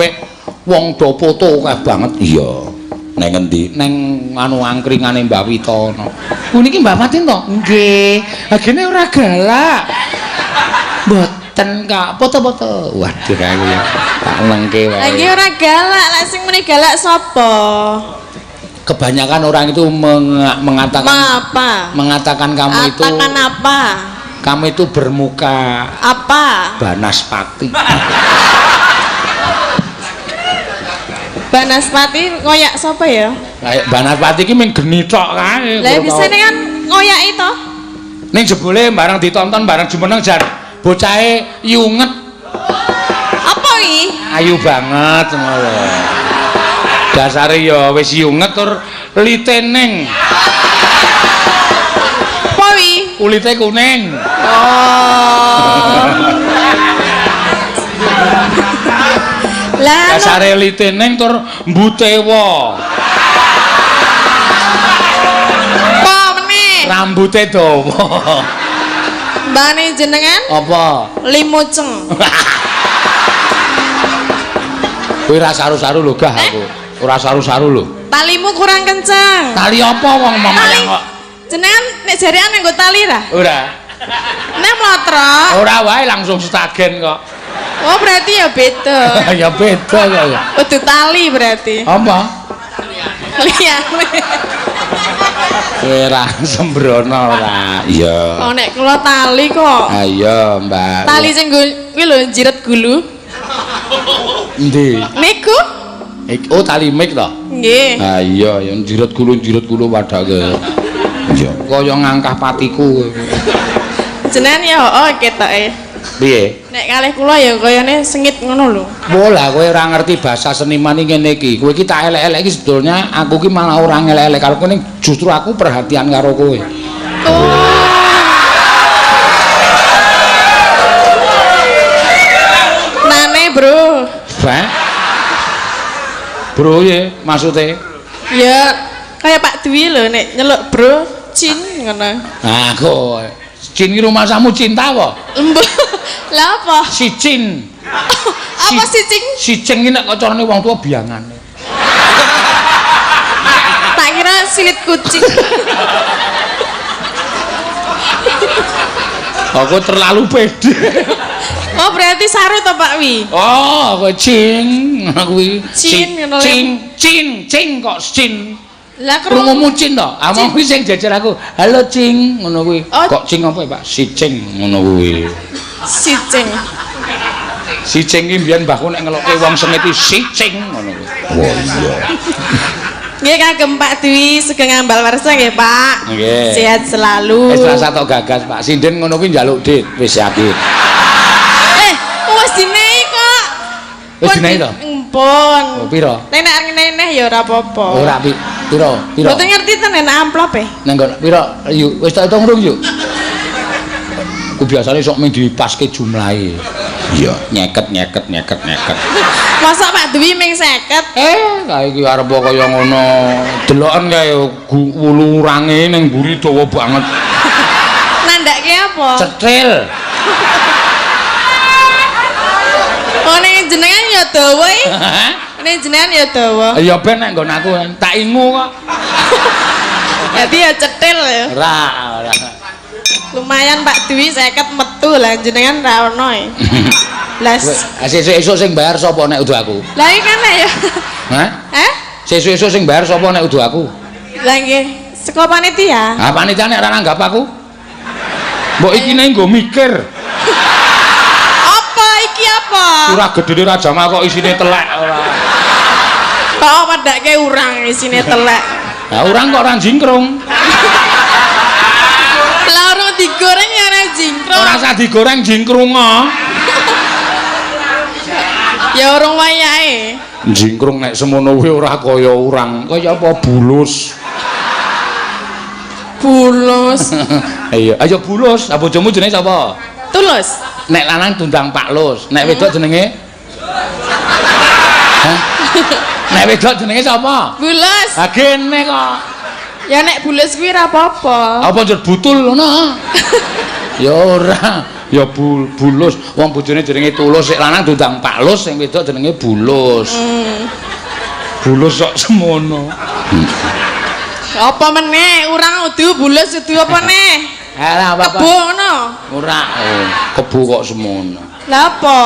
wong do foto akeh banget. Iya. Neng endi? Neng anu angkringane Mbak Witono. Ku niki Mbak Fatin to? Nggih. Agene ora galak. Mboten Kak, foto-foto. Waduh aku ya. Tak lengke wae. Lagi ora galak, lek sing muni galak sapa? Kebanyakan orang itu mengatakan apa? Mengatakan kamu itu Katakan apa? Kamu itu bermuka Apa? Banaspati. Banaspati ngoyak sapa ya? Kayak Banaspati iki men geni tok kae. Lah bisane kan ngoyak itu. Ning jebule bareng ditonton bareng jumeneng jan bocahe yunget. Apa iki? Ayu banget ngono. Dasare ya wis yunget tur litening. Apa iki? Kulite kuning. Oh. Lah Dasare litening tur mbutewa. apa meneh? Rambute dawa. Mbane jenengan? Apa? Limuceng. Kowe ora saru-saru lho gah aku. Ora saru-saru lho. Talimu kurang kenceng. Tali apa wong mamayang kok? Jenengan nek jarean nggo tali ra? Ora. Nek mlotrok. Ora wae langsung stagen kok. Oh berarti ya beda. Ya beda kok ya. Kudu tali berarti. Apa? Liyane. Ora sembrono ora. Iya. Oh nek kula tali kok. Ayo, Mbak. Tali sing kuwi lho jiret gulu. Endi? Niku? Oh, tali mik to? Nggih. Ha iya, yang jiret gulu padake. Iya, kaya ngangkah patiku. Jenengan ya oh ketoke. Piye? Nek kalih kula ya kayane sengit ngono lho. Bola kowe ora ngerti bahasa seniman iki ngene iki. Kowe iki tak elek-elek iki sebetulnya aku ki malah ora ngelek-elek karo kowe, justru aku perhatian karo kowe. Nane, Bro. Hah? Bro ye maksude? Ya kayak Pak Dwi lho nek nyeluk Bro Cin ngono. Nah, kok Cin iki rumah samu cinta kok? Lah apa? Si Cin. Apa si Cing? Si Cing iki nek kacarane wong tua biangane. Tak kira silit kucing. Aku terlalu pede. Oh berarti saru to Pak Wi? Oh, kok Cing kuwi. Cin ngono lho. Cing kok Cin. Lah Krungumu Cin to? Amang kuwi sing jajar aku. Halo Cing, ngono kuwi. Oh. Kok Cing apa ya, Pak? Si Cing ngono kuwi. Si Cing. Si Cing iki mbiyen mbahku nek ngelokke wong sengit iki si Cing ngono kuwi. Wah iya. Nggih kagem Pak Dwi sugeng ambal warsa nggih Pak. Nggih. Sehat selalu. Wis rasa tok gagas Pak. Sinden ngono kuwi njaluk dit, wis yakin. Wis dinehi kok. Wis dinehi to? Empun. Oh, piro? Nek ngeneh ya ora apa-apa. Ora piro? Mboten ngerti tenan amplop e. Nang kono piro? Yuk, wis tak hitung rung yuk. Ku biasane sok ming dipaske jumlahe. Iya, nyeket. Masa Pak Dwi ming 50? Kae iki arep kaya ngono. Deloken kae wulu urange ning mburi dawa banget. ngandake apa? Cetril. Oh ning jenengan ya dawa iki. Ning jenengan ya dawa. Ya ben nek nggon aku tak ingu kok. Dadi ya cetil ya. Ora. Lumayan Pak Dwi 50 metu lah jenengan ra ono e. Blas. Sesuk sing bayar sapa nek udu aku? Lah iki kan ya. Hah? Sesuk sing bayar sapa nek udu aku? Lah nggih, saka panitia. Ah panitia nek ora nanggap aku. Mbok iki nek nggo mikir. Apa iki apa? Surah gedene Raja Mak kok isine telek ora. Kok wedake urang isine telek. Lah urang kok ora jingkrung. Lah ora digoreng ya ora jingkrung. Ora usah digoreng jingkrunga. Ya urung wayahe. Jingkrung nek semono kuwi ora kaya urang, kaya apa bulus. Bulus. Iya, ayo bulus. Ah bojomu jenenge sapa? Tulus. Nek lanang tundang Pak Lus, nek wedok jenenge? Hah? Nek wedok jenenge sapa? Bulus. Ha kene kok. Ya nek bulus kuwi ra apa-apa. Apa njur butul ngono? Ya ora, ya bulus. Wong bojone jenenge Tulus, sik lanang tundang Pak Lus, sing wedok jenenge Bulus. Bulus kok semono. Apa meneh? Urang udu bulus udu apa neh? Alah apa-apa. Kebo ngono. Ora, kebo kok semono. Lah apa?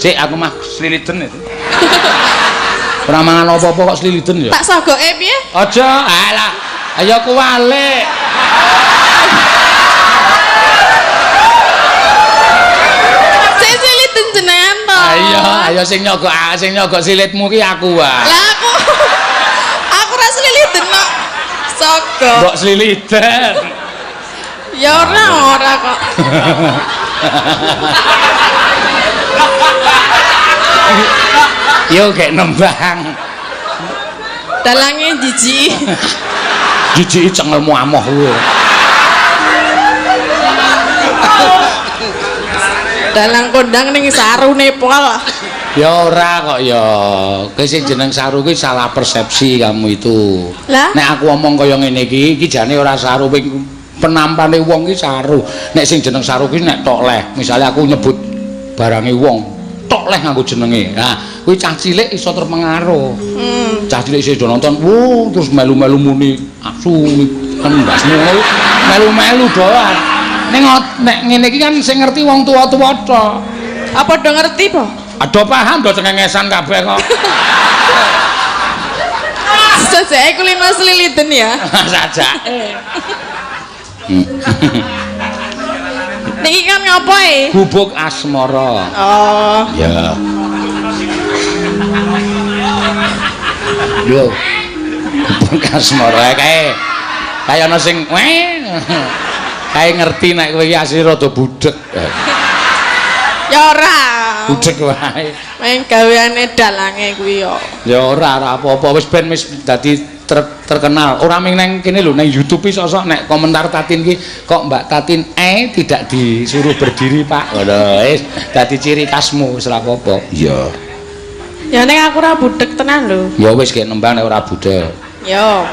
Sik aku mah sliliten itu. Ora mangan apa-apa kok sliliten ya. Tak sogoke piye? Aja, alah. Ayo kuwalik. Sik siliten jenengan to. Ayo sing nyogok silitmu ki aku wae. Lah aku ra siliten kok. Sogo. Mbok sliliten. Ya ora kok. Yo gek nembang. Dalange jijiki. Jijiki cengelmu amoh kuwi. Dalang kondang ning sarune pol. Ya ora kok ya. Kowe sing jeneng saru kuwi salah persepsi kamu itu. Lah? Nek aku omong kaya ngene iki jane ora saru penampane wong ki saru. Nek sing jeneng saru ki nek tok leh. Misale aku nyebut barange wong, tok leh nganggo jenenge. Nah, kuwi cah cilik iso terpengaruh. Cah cilik isih do nonton, wuh terus melu-melu muni asu kan mbasmu melu-melu doan. Nek ngene iki kan sing ngerti wong tuwa-tuwa tok. Apa do ngerti po? Ado paham do cengengesan kabeh kok. Sajake kulino sliliten ya. Sajake. Niki kan ngopo e? Gubuk asmara. Oh. Ya. Yo. Gubuk asmara kae. Kaya ana sing kae ngerti nek kowe iki asli rada budhek. Ya ora. Budhek wae. Main gaweane dalange kuwi yo. Ya ora apa-apa wis ben wis dadi terkenal. Ora ming nang kene lho nang YouTube sosok nek komentar Tatin ki kok Mbak Tatin tidak disuruh berdiri, Pak. Ngono wis dadi ciri khasmu wis ora apa-apa. Iya. Ya ning aku ora budhek tenan lho. Ya wis gek nembang nek ora budhek. Yo.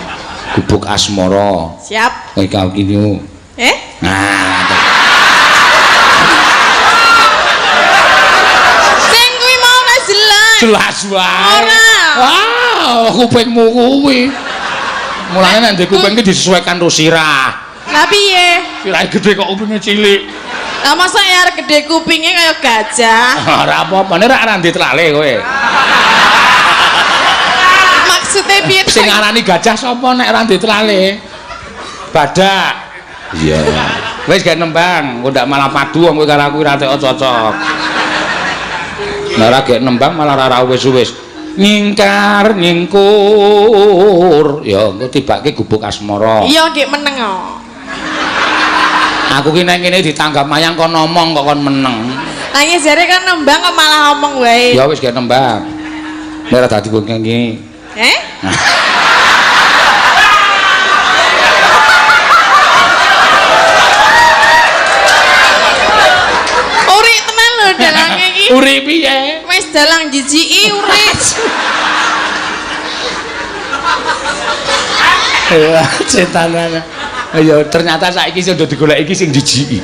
Gubuk asmara. Siap. Kowe kau kini. Nah. Sing kuwi mau ora jelas. Jelas wae. Ora. Wow, kupingmu kuwi. Mulane nek ndek kuping ki disesuaikan karo sirah. Lah piye? Sirahe gede kok kupinge cilik. Lah masa ya arek gede kupinge kaya gajah. Ora apa-apa, nek ora ndek trale kowe. Maksude piye? Sing ngarani gajah sapa nek ora ndek trale? Badak. Iya. Wis gak nembang, kok ndak malah padu wong kowe karo aku ora cocok. Nek ora gek nembang malah ora wis-wis. Ngingkar ngingkur ya engko tibake gubuk asmara. Iya nggih meneng kok. Aku ki nang kene ditanggap mayang kon ngomong kok kon meneng. Lah iki jare kan nembang kok malah ngomong wae. Ya wis gek nembang. Nek ora dadi kowe iki. Uri tenan lho dalange iki. Uri piye? Wis dalang jijiki uri. Ya, cetanane. Ya ternyata saiki sudah digolek iki sing dijiki.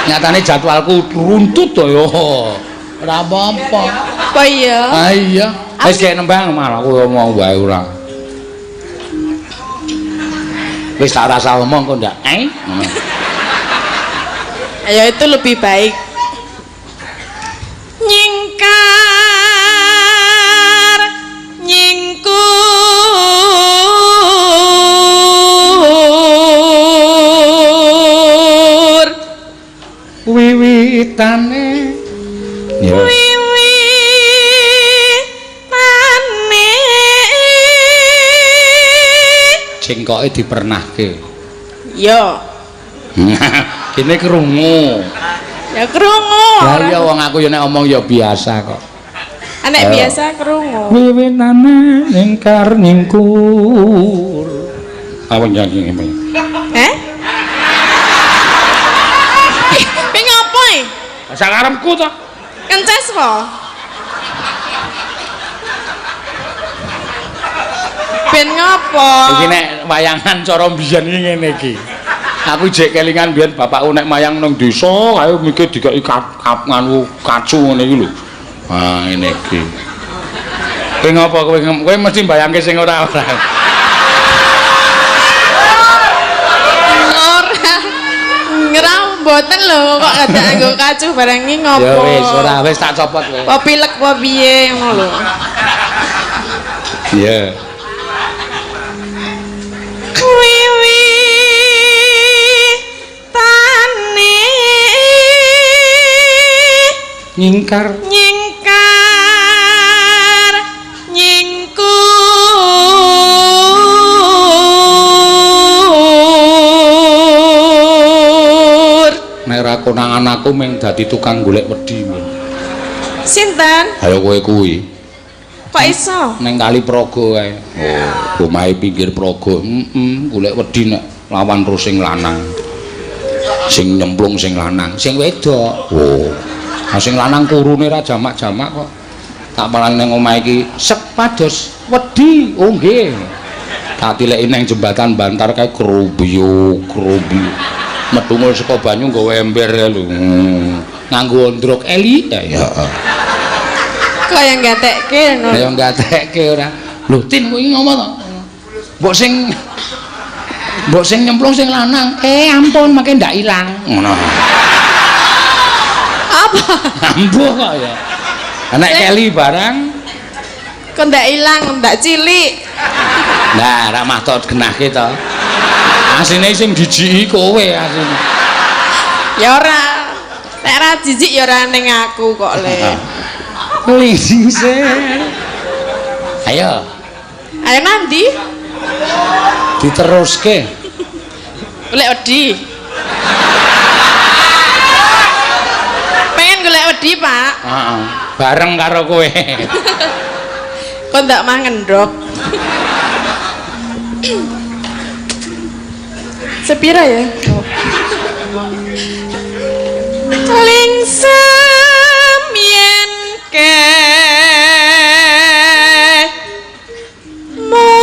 Nyatane jadwalku runtut to yo. Ora apa-apa. Apa iya? Ah iya. Wis kek nembang malah aku mau wae ora. Wis tak rasa omong kok ndak. Ya itu lebih baik. Nyingkar nyingkur wiwitane ya wiwitane cengkoke dipernahke yo kene krungu ya krungu ya iya wong aku ya nek omong ya biasa kok anek biasa krungu wiwitane nyingkar nyingkur apa nyanyi ngene Ping apa e? sak arepku to Kences po? Ben ngopo? Iki nek wayangan cara mbiyen iki ngene iki. Aku jek kelingan biyen bapakku nek mayang nang desa, ayo mikir dikeki nganu kacu ngene iki lho. Ah ngene iki. Kowe ngopo kowe mesti mbayangke sing ora-ora. Ora. Ngerau mboten lho kok ada nggo kacu barang iki ngopo? Ya wis, ora wis tak copot kowe. Apa pilek apa piye ngono lho. Iya. Nyingkar nyingkur nek ra konangan aku mung dadi tukang golek wedi. sinten? Ayo kowe kuwi. Kok iso? Neng kali Praga kae. Oh, omahe pinggir Praga. Golek wedi nek lawan terus sing lanang. Sing nyemplung sing lanang, sing wedok. Oh. Nah, sing lanang kurune ra jamak-jamak kok. Tak palang ning omah iki sepados wedi. Oh nggih. Tak tileki ning jembatan Bantar kae krobyo. Metu mul saka banyu nggawa ember lho. Nganggo ondrok eli ya. Kaya gatekke ngono. Ya gatekke ora. Lho Tin kowe iki ngomong to. Mbok sing nyemplung sing lanang. Ampun make ndak ilang. Ngono. Apa? Ambuh kok ya. Anak keli barang kok ndak ilang, ndak cilik. Nah, ra matok genahke to. Asine sing dijiki kowe asine. Ya ora. Nek ra jijik ya ora ning aku kok le. Lisingsen. Ayo. Ayo nanti Diteruske. golek wedi. Pengen golek wedi, Pak. Heeh. Bareng karo kowe. Kok ndak mangen, Dok? Sepira ya? Lingsem yen ke mutan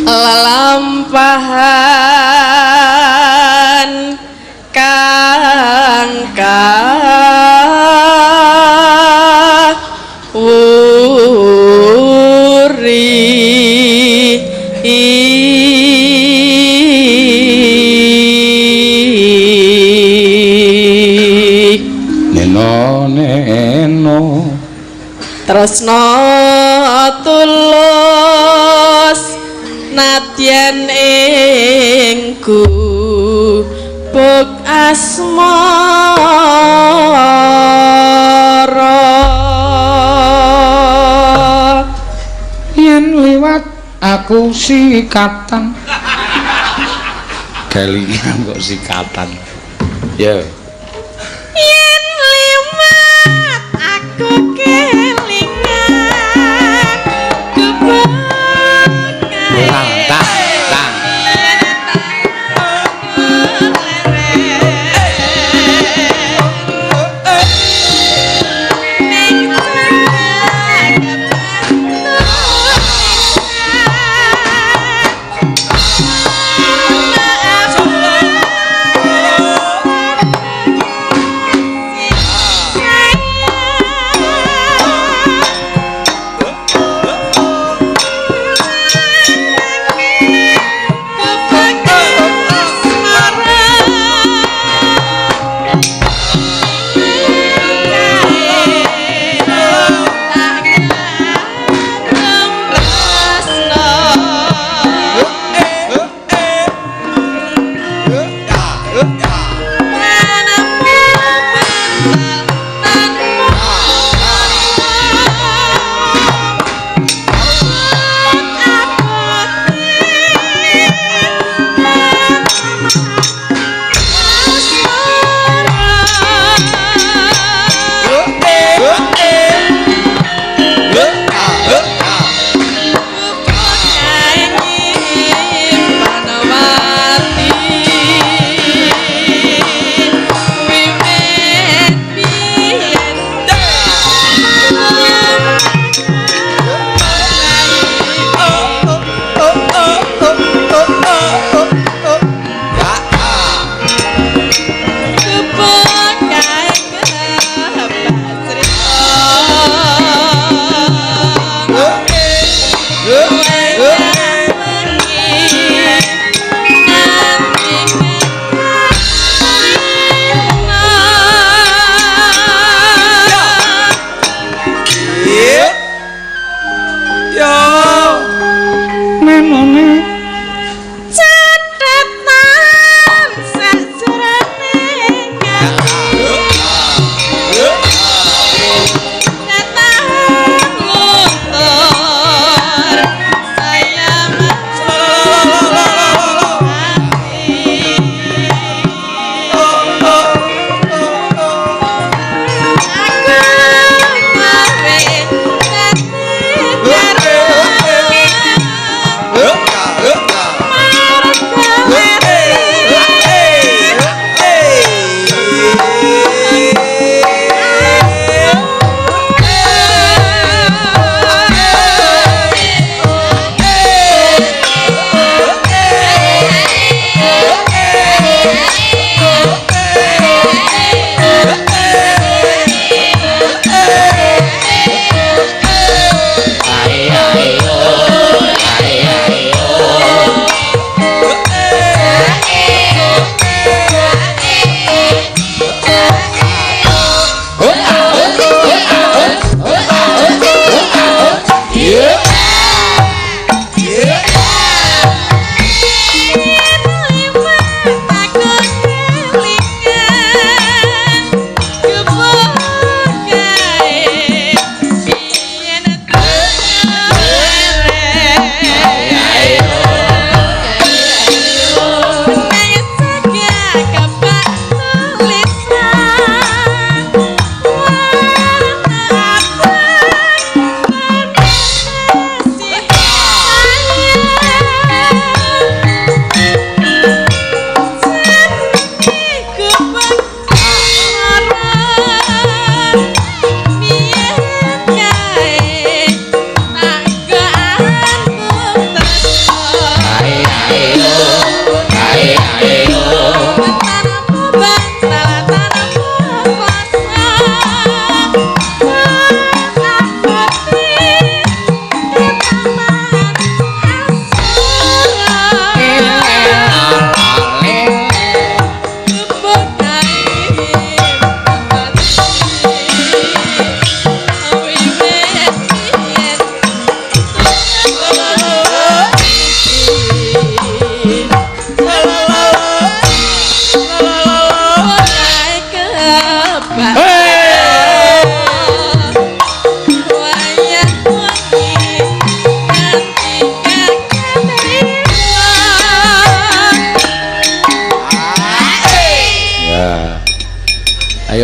lelampahan kang neno tresna tulus nadyan ing gubuk asmara yen liwat aku sikatan kelingan kok sikatan ya yen liwat aku kelingan gubuk tang ning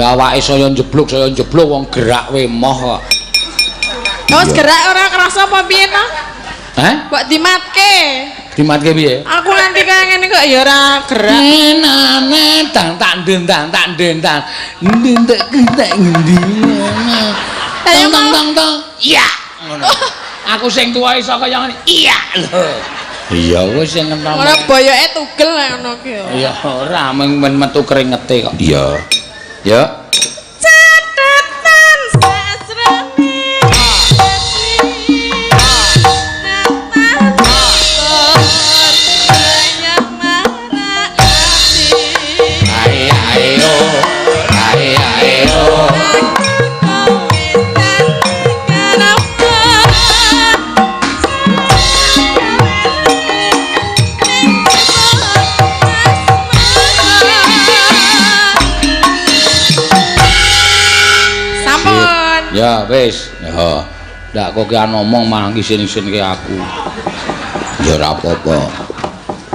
Ya awake saya njebluk wong gerak we moh kok. Wis gerak ora kerasa apa piye to? Hah? Kok dimatke? Dimatke piye? Aku nganti kaya ngene kok ya ora gerak. Nane tak ndendang. Ndendek kita ngendi. Tong. Iya. Ngono. Aku sing tuwa iso kaya ngene. Iya lho. Iya wis sing ngenteni. Ora boyoke tugel ngono ki ya. Iya ora men metu keringete kok. Iya. Ya. Catatan sasrane. Ya wis, ya. Ndak kok ki ngomong malah ngisin-isin ke aku. Ya ora apa-apa.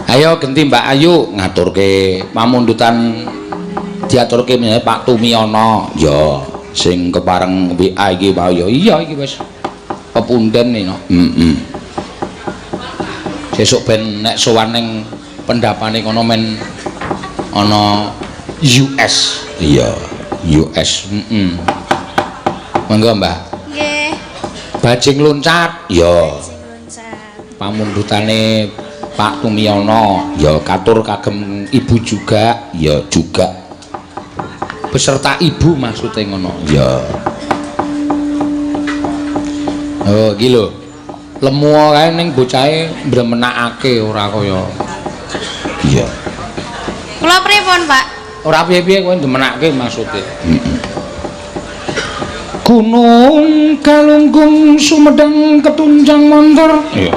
Ayo genti Mbak Ayu ngaturke pamundutan diaturke menyang Pak Tumiono. Ya, sing kepareng WA iki wae ya. Iya iki wis. Pepunden no. Sesuk ben nek sowan ning pendapane kono men ana US. Iya, US. Monggo Mbah. Nggih. Bajing loncat, ya. Pamundutane Pak Tumiono, ya katur kagem ibu juga, ya juga. Beserta ibu maksudnya ngono, ya. Oh, iki lho. Lemu kae ning bocahe mbremenakake ora kaya. Iya. Kula pripun, Pak? Ora piye-piye kowe ndemenake maksudnya. Gunung Galunggung Sumedang ketunjang montor. Iya.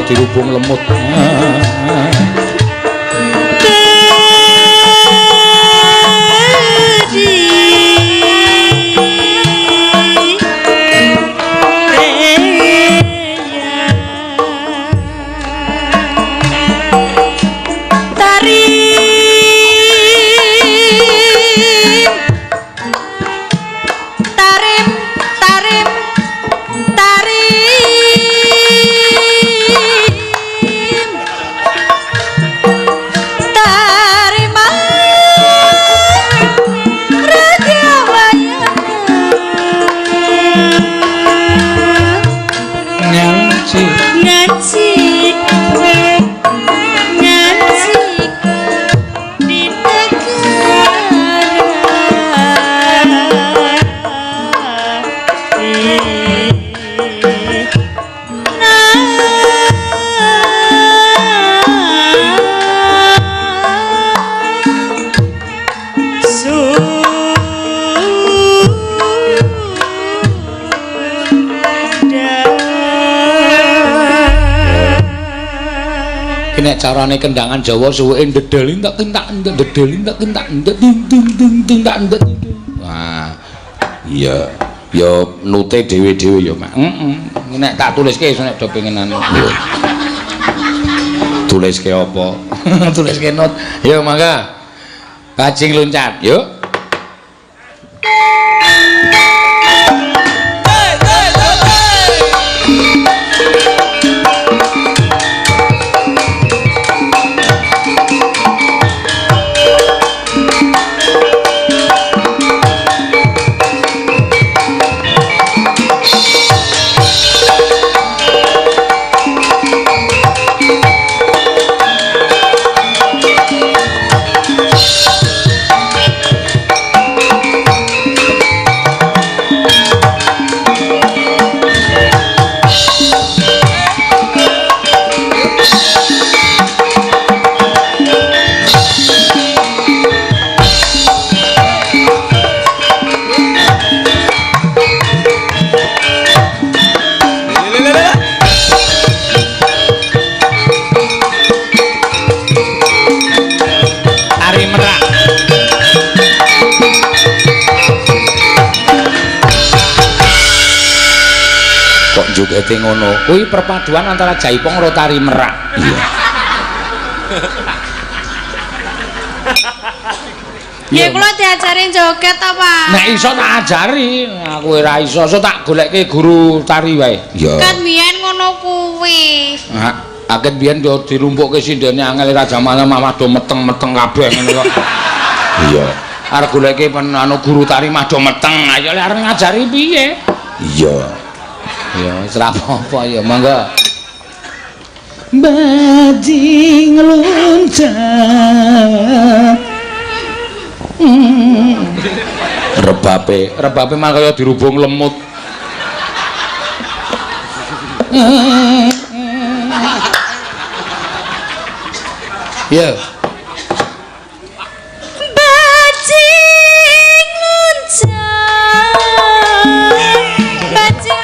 Dirubung lemut. Carane kendangan Jawa suweke ndedelin tak kentak ndedelin tak kentak ndet. Wah. Iya. Ya nute dhewe-dhewe ya, Mak. Nek tak tuliske nek do pengenan. Tuliske apa? Tuliske not. Ya mangga. Kajing loncat, yuk. Jogete ngono kuwi perpaduan antara jaipong karo tari merak. Iya. Ya kula diajarin joget ta, Pak? Nek iso tak ajari, aku ora iso, so tak goleke guru tari wae. Iya. Kan biyen ngono kuwi. Nah, aket biyen yo dirumpukke sindene angel Raja Mala mah do meteng-meteng kabeh ngene kok. Iya. Arep goleke anu guru tari mah do meteng, ayo lek arep ngajari piye? Iya. Ya, wis ra apa-apa ya, monggo. Bajing loncat. Rebape malah kaya dirubung lemut. Ya. Bajing loncat. Bajing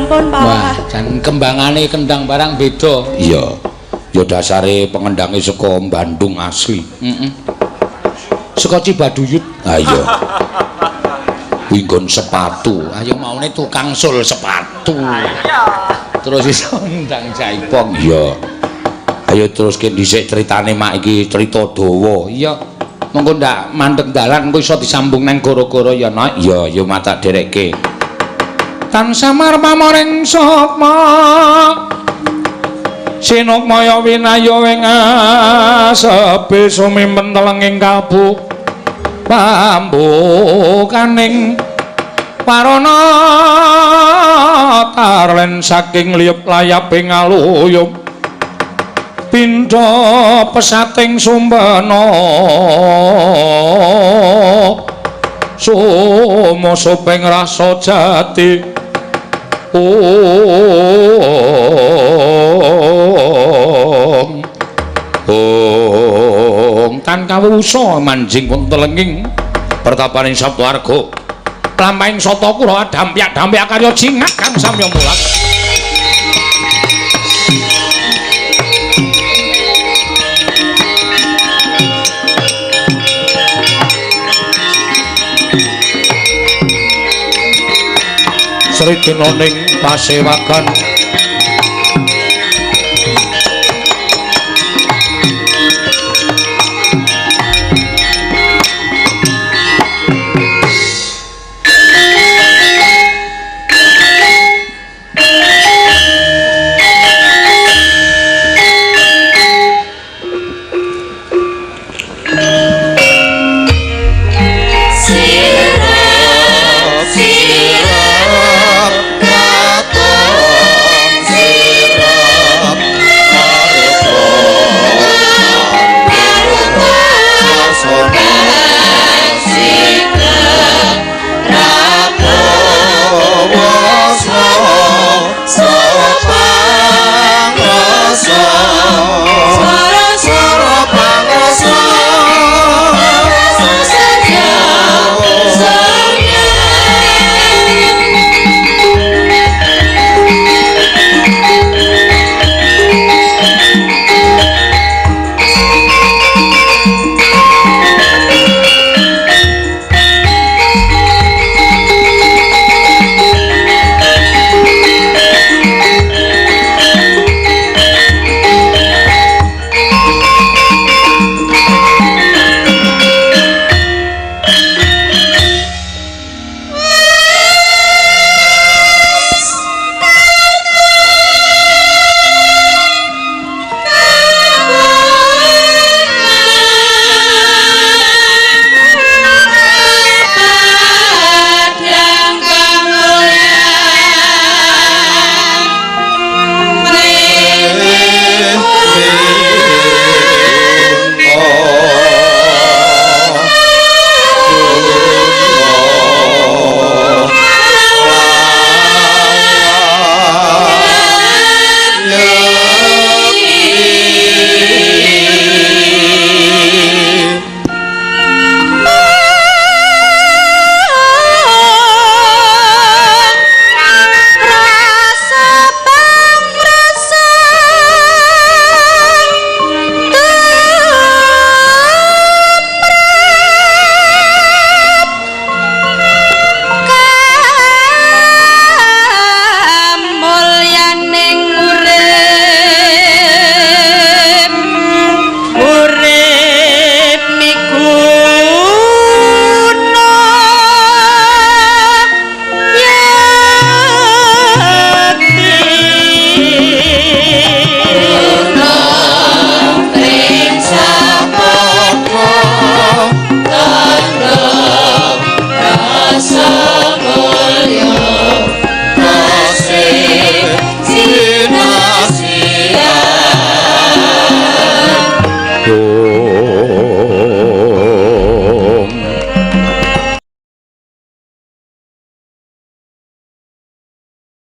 ampun, Pak. Wah, jan kembangane kendang barang beda. Iya. Ya dasare pengendange saka Bandung asli. Heeh. Saka Cibaduyut. Ha iya. Pinggon sepatu. Ayo maune tukang sul sepatu. Terus iso ndang jaipong. Iya. Ayo teruske dhisik critane mak iki cerita dawa. Iya. Monggo ndak mandeg dalan engko iso disambung nang gara-gara ya nak. Iya, ya matak derekke. Tan samar pamoring sapa Sinukmaya winaya wing asepe sumimpen telenging kalbu pambukaning parana tarlen saking liyep layaping aluyup pindha pesating sumbana sumusuping rasa jati tan kawusa manjing wontelenging pertapaning Saptawarga lampahing sata kula dampyak-dampyak karya jingat kang samya mulat Sridina ning pasewakan